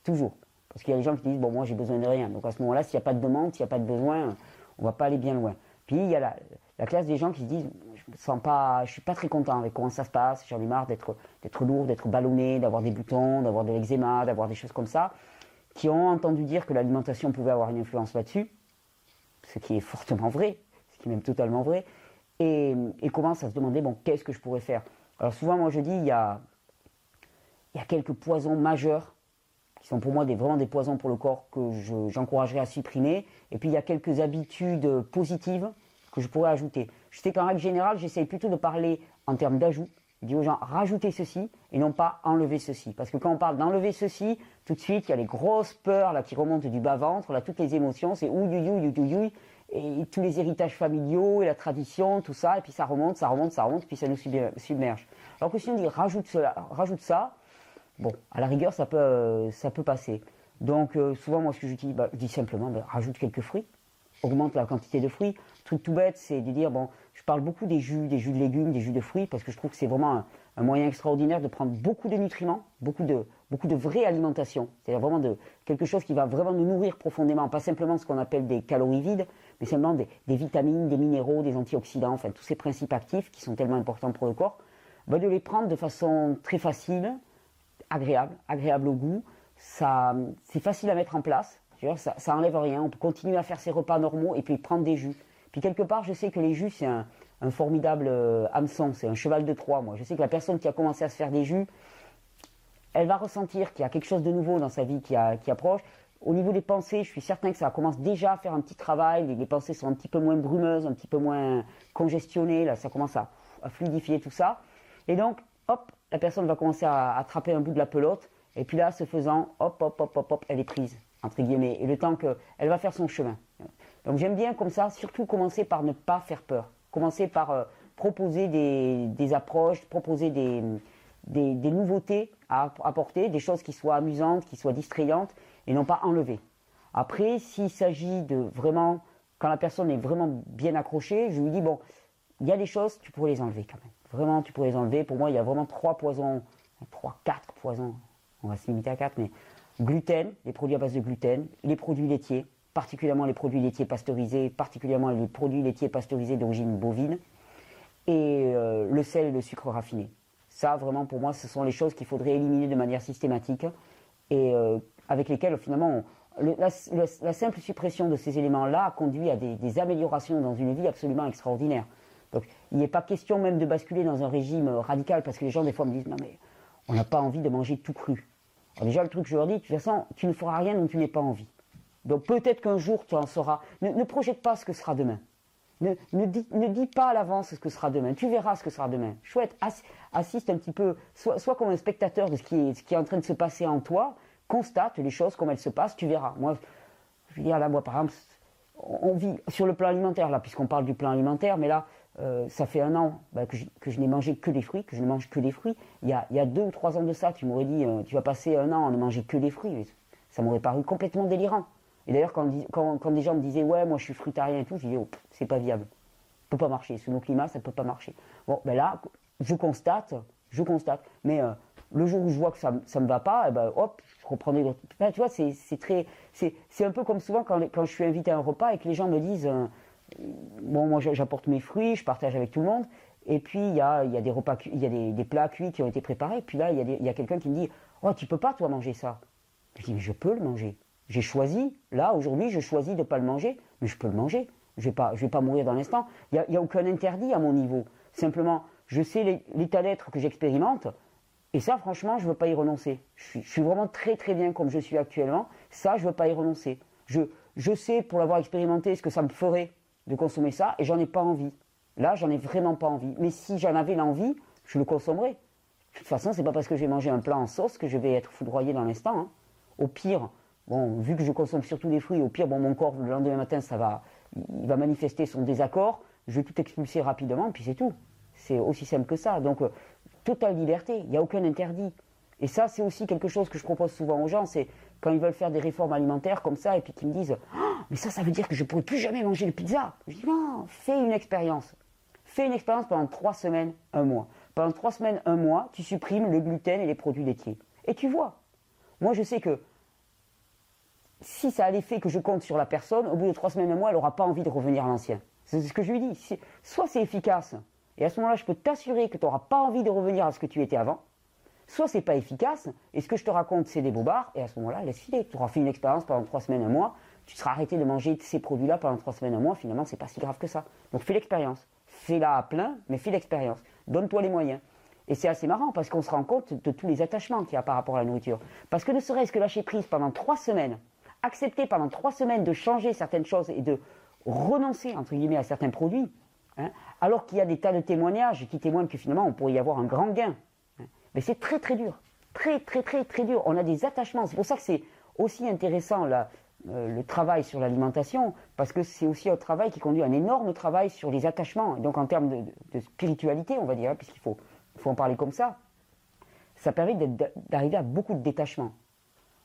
Toujours. Parce qu'il y a des gens qui disent, bon, moi, j'ai besoin de rien. Donc à ce moment-là, s'il n'y a pas de demande, s'il n'y a pas de besoin, on ne va pas aller bien loin. Puis il y a la classe des gens qui se disent je suis pas très content avec comment ça se passe, j'en ai marre d'être lourd, d'être ballonné, d'avoir des boutons, d'avoir de l'eczéma, d'avoir des choses comme ça, qui ont entendu dire que l'alimentation pouvait avoir une influence là-dessus, ce qui est fortement vrai, ce qui est même totalement vrai, et commencent à se demander bon, qu'est-ce que je pourrais faire. Alors souvent moi je dis il y a quelques poisons majeurs qui sont pour moi vraiment des poisons pour le corps que j'encouragerais à supprimer. Et puis il y a quelques habitudes positives que je pourrais ajouter. Je sais qu'en règle générale, j'essaye plutôt de parler en termes d'ajout. Je dis aux gens, rajoutez ceci et non pas enlever ceci. Parce que quand on parle d'enlever ceci, tout de suite, il y a les grosses peurs là, qui remontent du bas-ventre, là, toutes les émotions, c'est ouïouïouïouïouï, et tous les héritages familiaux et la tradition, tout ça, et puis ça remonte, puis ça nous submerge. Alors que si on dit rajoute ça, bon, à la rigueur, ça peut passer. Donc, souvent, moi, ce que je dis simplement, rajoute quelques fruits, augmente la quantité de fruits. Le truc tout bête, c'est de dire, bon, je parle beaucoup des jus de légumes, des jus de fruits, parce que je trouve que c'est vraiment un moyen extraordinaire de prendre beaucoup de nutriments, beaucoup de vraie alimentation. C'est-à-dire vraiment quelque chose qui va vraiment nous nourrir profondément, pas simplement ce qu'on appelle des calories vides, mais simplement des vitamines, des minéraux, des antioxydants, enfin, tous ces principes actifs qui sont tellement importants pour le corps, de les prendre de façon très facile, agréable au goût, c'est facile à mettre en place, ça enlève rien, on peut continuer à faire ses repas normaux et puis prendre des jus. Puis quelque part, je sais que les jus, c'est un formidable hameçon, c'est un cheval de Troie, moi. Je sais que la personne qui a commencé à se faire des jus, elle va ressentir qu'il y a quelque chose de nouveau dans sa vie qui approche. Au niveau des pensées, je suis certain que ça commence déjà à faire un petit travail, les pensées sont un petit peu moins brumeuses, un petit peu moins congestionnées, là ça commence à fluidifier tout ça. Et donc, hop, la personne va commencer à attraper un bout de la pelote, et puis là, ce faisant, hop, elle est prise, entre guillemets, et le temps qu'elle va faire son chemin. Donc j'aime bien comme ça, surtout commencer par ne pas faire peur, commencer par proposer des approches, proposer des nouveautés à apporter, des choses qui soient amusantes, qui soient distrayantes, et non pas enlever. Après, s'il s'agit de vraiment, quand la personne est vraiment bien accrochée, je lui dis, bon, il y a des choses, tu pourrais les enlever quand même. Vraiment, tu pourrais les enlever. Pour moi, il y a vraiment 4 poisons, on va se limiter à 4, mais gluten, les produits à base de gluten, les produits laitiers, particulièrement les produits laitiers pasteurisés, particulièrement les produits laitiers pasteurisés d'origine bovine, et le sel et le sucre raffiné. Ça, vraiment, pour moi, ce sont les choses qu'il faudrait éliminer de manière systématique, et avec lesquelles, finalement, la simple suppression de ces éléments-là a conduit à des améliorations dans une vie absolument extraordinaire. Donc, il n'est pas question même de basculer dans un régime radical, parce que les gens, des fois, me disent « Non, mais on n'a pas envie de manger tout cru. » Alors déjà, le truc, je leur dis, de toute façon, tu ne feras rien dont tu n'aies pas envie. Donc peut-être qu'un jour, tu en sauras. Ne projette pas ce que sera demain. Ne dis pas à l'avance ce que sera demain. Tu verras ce que sera demain. Chouette, assiste un petit peu, sois comme un spectateur de ce qui est en train de se passer en toi, constate les choses comme elles se passent, tu verras. Moi, je veux dire, là, moi, par exemple, on vit sur le plan alimentaire, là, puisqu'on parle du plan alimentaire, mais là, ça fait 1 an que je n'ai mangé que des fruits, que je ne mange que des fruits. Il y a 2 ou 3 ans de ça, tu m'aurais dit, tu vas passer 1 an à ne manger que des fruits. Ça m'aurait paru complètement délirant. Et d'ailleurs, quand des gens me disaient, ouais, moi je suis fruitarien et tout, je disais, oh, c'est pas viable. Ça peut pas marcher. Sous nos climats, ça peut pas marcher. Bon, ben là, je constate. Mais le jour où je vois que ça me va pas, et ben, hop, je reprends des autres. Enfin, tu vois, c'est un peu comme souvent quand je suis invité à un repas et que les gens me disent, bon, moi j'apporte mes fruits, je partage avec tout le monde, et puis il y a des repas, il y a des plats cuits qui ont été préparés, puis là il y a quelqu'un qui me dit, oh, tu peux pas toi manger ça. Je dis, mais je peux le manger. J'ai choisi, là aujourd'hui je choisis de ne pas le manger, mais je peux le manger. Je vais pas mourir dans l'instant. Il y a aucun interdit à mon niveau. Simplement, je sais l'état d'être que j'expérimente, et ça, franchement, je ne veux pas y renoncer. Je suis vraiment très très bien comme je suis actuellement. Ça, je ne veux pas y renoncer. Je sais, pour l'avoir expérimenté, ce que ça me ferait de consommer ça, et j'en ai pas envie. Là, j'en ai vraiment pas envie. Mais si j'en avais l'envie, je le consommerais. De toute façon, c'est pas parce que j'ai mangé un plat en sauce que je vais être foudroyé dans l'instant. Hein. Au pire, bon, vu que je consomme surtout des fruits, au pire, bon, mon corps, le lendemain matin, il va manifester son désaccord. Je vais tout expulser rapidement, puis c'est tout. C'est aussi simple que ça. Donc, totale liberté, il n'y a aucun interdit. Et ça, c'est aussi quelque chose que je propose souvent aux gens, c'est quand ils veulent faire des réformes alimentaires comme ça, et puis qu'ils me disent « Oh, mais ça veut dire que je ne pourrai plus jamais manger de pizza !» Je dis « Non, fais une expérience. Fais une expérience pendant 3 semaines, 1 mois. Pendant 3 semaines, 1 mois, tu supprimes le gluten et les produits laitiers. Et tu vois. Moi, je sais que si ça a l'effet que je compte sur la personne, au bout de 3 semaines, 1 mois, elle n'aura pas envie de revenir à l'ancien. C'est ce que je lui dis. Soit c'est efficace, et à ce moment-là, je peux t'assurer que tu n'auras pas envie de revenir à ce que tu étais avant. Soit c'est pas efficace, et ce que je te raconte, c'est des bobards, et à ce moment-là, laisse filer. Tu auras fait une expérience pendant 3 semaines, 1 mois, tu seras arrêté de manger ces produits-là pendant 3 semaines, 1 mois, finalement, c'est pas si grave que ça. Donc fais l'expérience. Fais-la à plein, mais fais l'expérience. Donne-toi les moyens. Et c'est assez marrant, parce qu'on se rend compte de tous les attachements qu'il y a par rapport à la nourriture. Parce que ne serait-ce que lâcher prise pendant 3 semaines, accepter pendant 3 semaines de changer certaines choses et de renoncer, entre guillemets, à certains produits, hein, alors qu'il y a des tas de témoignages qui témoignent que finalement on pourrait y avoir un grand gain. Hein. Mais c'est très très dur. Très très très très dur. On a des attachements. C'est pour ça que c'est aussi intéressant le travail sur l'alimentation, parce que c'est aussi un travail qui conduit à un énorme travail sur les attachements. Et donc en termes de spiritualité, on va dire, hein, puisqu'il faut en parler comme ça, ça permet d'arriver à beaucoup de détachement.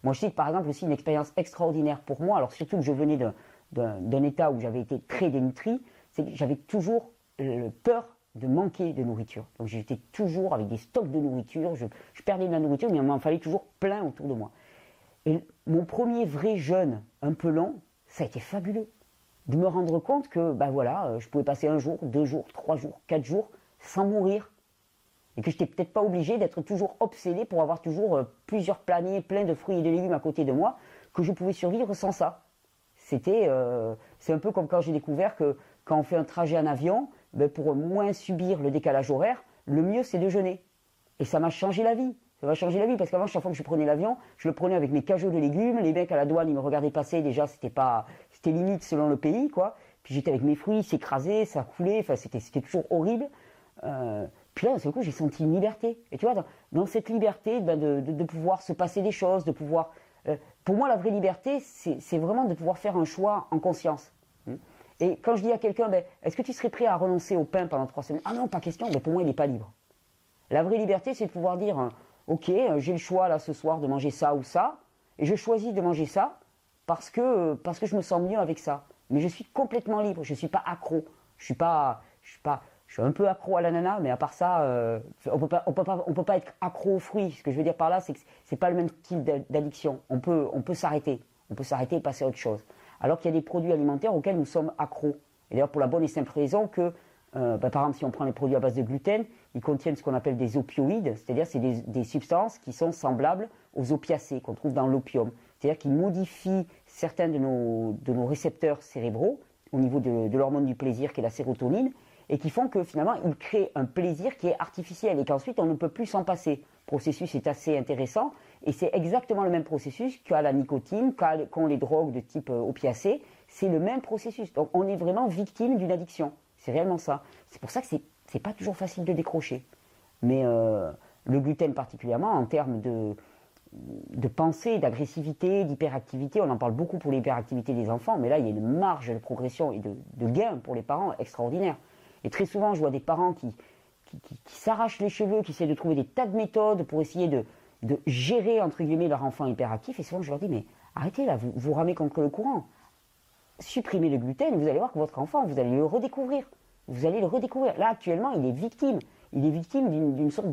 Moi je sais que par exemple aussi une expérience extraordinaire pour moi, alors surtout que je venais d'un état où j'avais été très dénutri, c'est que j'avais toujours peur de manquer de nourriture. Donc j'étais toujours avec des stocks de nourriture, je perdais de la nourriture, mais il m'en fallait toujours plein autour de moi. Et mon premier vrai jeûne un peu long, ça a été fabuleux. De me rendre compte que je pouvais passer 1 jour, 2 jours, 3 jours, 4 jours sans mourir. Et que je n'étais peut-être pas obligé d'être toujours obsédé pour avoir toujours plusieurs paniers pleins de fruits et de légumes à côté de moi, que je pouvais survivre sans ça. C'est un peu comme quand j'ai découvert que quand on fait un trajet en avion, pour moins subir le décalage horaire, le mieux c'est de jeûner. Et ça m'a changé la vie. Ça m'a changé la vie parce qu'avant, chaque fois que je prenais l'avion, je le prenais avec mes cajots de légumes. Les mecs à la douane, ils me regardaient passer. Déjà, c'était limite selon le pays, quoi. Puis j'étais avec mes fruits, ils s'écrasaient, ça coulait. Enfin, c'était toujours horrible. Puis là, d'un seul coup, j'ai senti une liberté. Et tu vois, dans cette liberté, de pouvoir se passer des choses, de pouvoir... pour moi, la vraie liberté, c'est vraiment de pouvoir faire un choix en conscience. Et quand je dis à quelqu'un, est-ce que tu serais prêt à renoncer au pain pendant 3 semaines? Ah non, pas question, pour moi, il n'est pas libre. La vraie liberté, c'est de pouvoir dire, ok, j'ai le choix là ce soir de manger ça ou ça, et je choisis de manger ça parce que je me sens mieux avec ça. Mais je suis complètement libre, je ne suis pas accro. Je suis un peu accro à l'ananas, mais à part ça, on peut pas être accro aux fruits. Ce que je veux dire par là, c'est que c'est pas le même type d'addiction. On peut s'arrêter. On peut s'arrêter et passer à autre chose. Alors qu'il y a des produits alimentaires auxquels nous sommes accros. Et d'ailleurs, pour la bonne et simple raison que, par exemple, si on prend les produits à base de gluten, ils contiennent ce qu'on appelle des opioïdes, c'est-à-dire c'est des substances qui sont semblables aux opiacés qu'on trouve dans l'opium. C'est-à-dire qu'ils modifient certains de nos récepteurs cérébraux au niveau de l'hormone du plaisir qui est la sérotonine, et qui font que finalement, ils créent un plaisir qui est artificiel et qu'ensuite, on ne peut plus s'en passer. Le processus est assez intéressant, et c'est exactement le même processus qu'a la nicotine, qu'ont les drogues de type opiacé. C'est le même processus. Donc, on est vraiment victime d'une addiction. C'est réellement ça. C'est pour ça que c'est pas toujours facile de décrocher. Mais le gluten particulièrement, en termes de pensée, d'agressivité, d'hyperactivité, on en parle beaucoup pour l'hyperactivité des enfants, mais là, il y a une marge de progression et de gain pour les parents extraordinaire. Et très souvent, je vois des parents qui s'arrachent les cheveux, qui essaient de trouver des tas de méthodes pour essayer de gérer, entre guillemets, leur enfant hyperactif. Et souvent, je leur dis, mais arrêtez là, vous ramez contre le courant. Supprimez le gluten, vous allez voir que votre enfant, vous allez le redécouvrir. Vous allez le redécouvrir. Là, actuellement, il est victime. Il est victime d'une sorte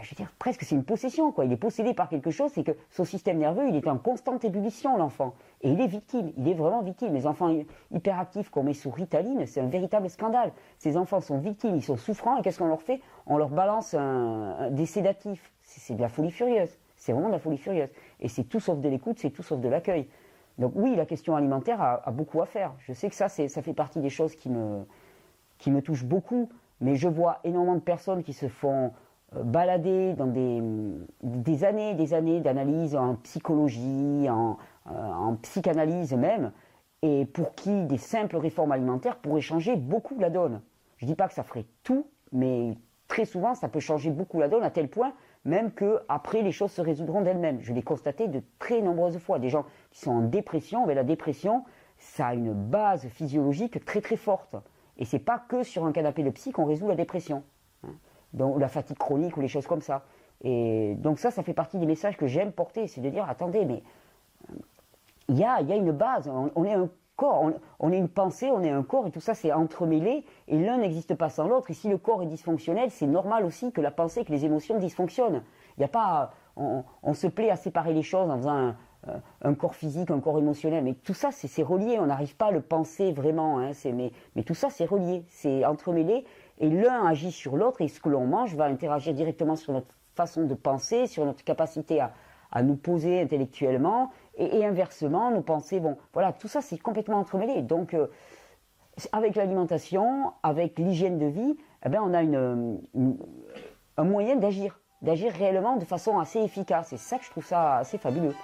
je veux dire, presque c'est une possession, quoi. Il est possédé par quelque chose, c'est que son système nerveux, il est en constante ébullition, l'enfant. Et il est victime, il est vraiment victime. Les enfants hyperactifs qu'on met sous Ritaline, c'est un véritable scandale. Ces enfants sont victimes, ils sont souffrants, et qu'est-ce qu'on leur fait? On leur balance des sédatifs. C'est de la folie furieuse. C'est vraiment de la folie furieuse. Et c'est tout sauf de l'écoute, c'est tout sauf de l'accueil. Donc oui, la question alimentaire a beaucoup à faire. Je sais que ça fait partie des choses qui me touchent beaucoup, mais je vois énormément de personnes qui se font balader dans des années d'analyse en psychologie, en psychanalyse même, et pour qui des simples réformes alimentaires pourraient changer beaucoup la donne. Je ne dis pas que ça ferait tout, mais très souvent ça peut changer beaucoup la donne à tel point même qu'après les choses se résoudront d'elles-mêmes. Je l'ai constaté de très nombreuses fois. Des gens qui sont en dépression, mais la dépression, ça a une base physiologique très très forte. Et c'est pas que sur un canapé de psy qu'on résout la dépression. Donc, la fatigue chronique ou les choses comme ça. Et donc ça fait partie des messages que j'aime porter. C'est de dire, attendez, mais il y a une base. On est un corps, on est une pensée, on est un corps, et tout ça c'est entremêlé, et l'un n'existe pas sans l'autre. Et si le corps est dysfonctionnel, c'est normal aussi que la pensée, que les émotions dysfonctionnent. Il n'y a pas, on se plaît à séparer les choses en faisant un corps physique, un corps émotionnel, mais tout ça c'est relié, on n'arrive pas à le penser vraiment, hein, mais tout ça c'est relié, c'est entremêlé, et l'un agit sur l'autre, et ce que l'on mange va interagir directement sur notre façon de penser, sur notre capacité à nous poser intellectuellement, et inversement, nos pensées, bon, voilà, tout ça c'est complètement entremêlé. Donc, avec l'alimentation, avec l'hygiène de vie, eh ben, on a un moyen d'agir réellement de façon assez efficace. Et c'est ça que je trouve ça assez fabuleux.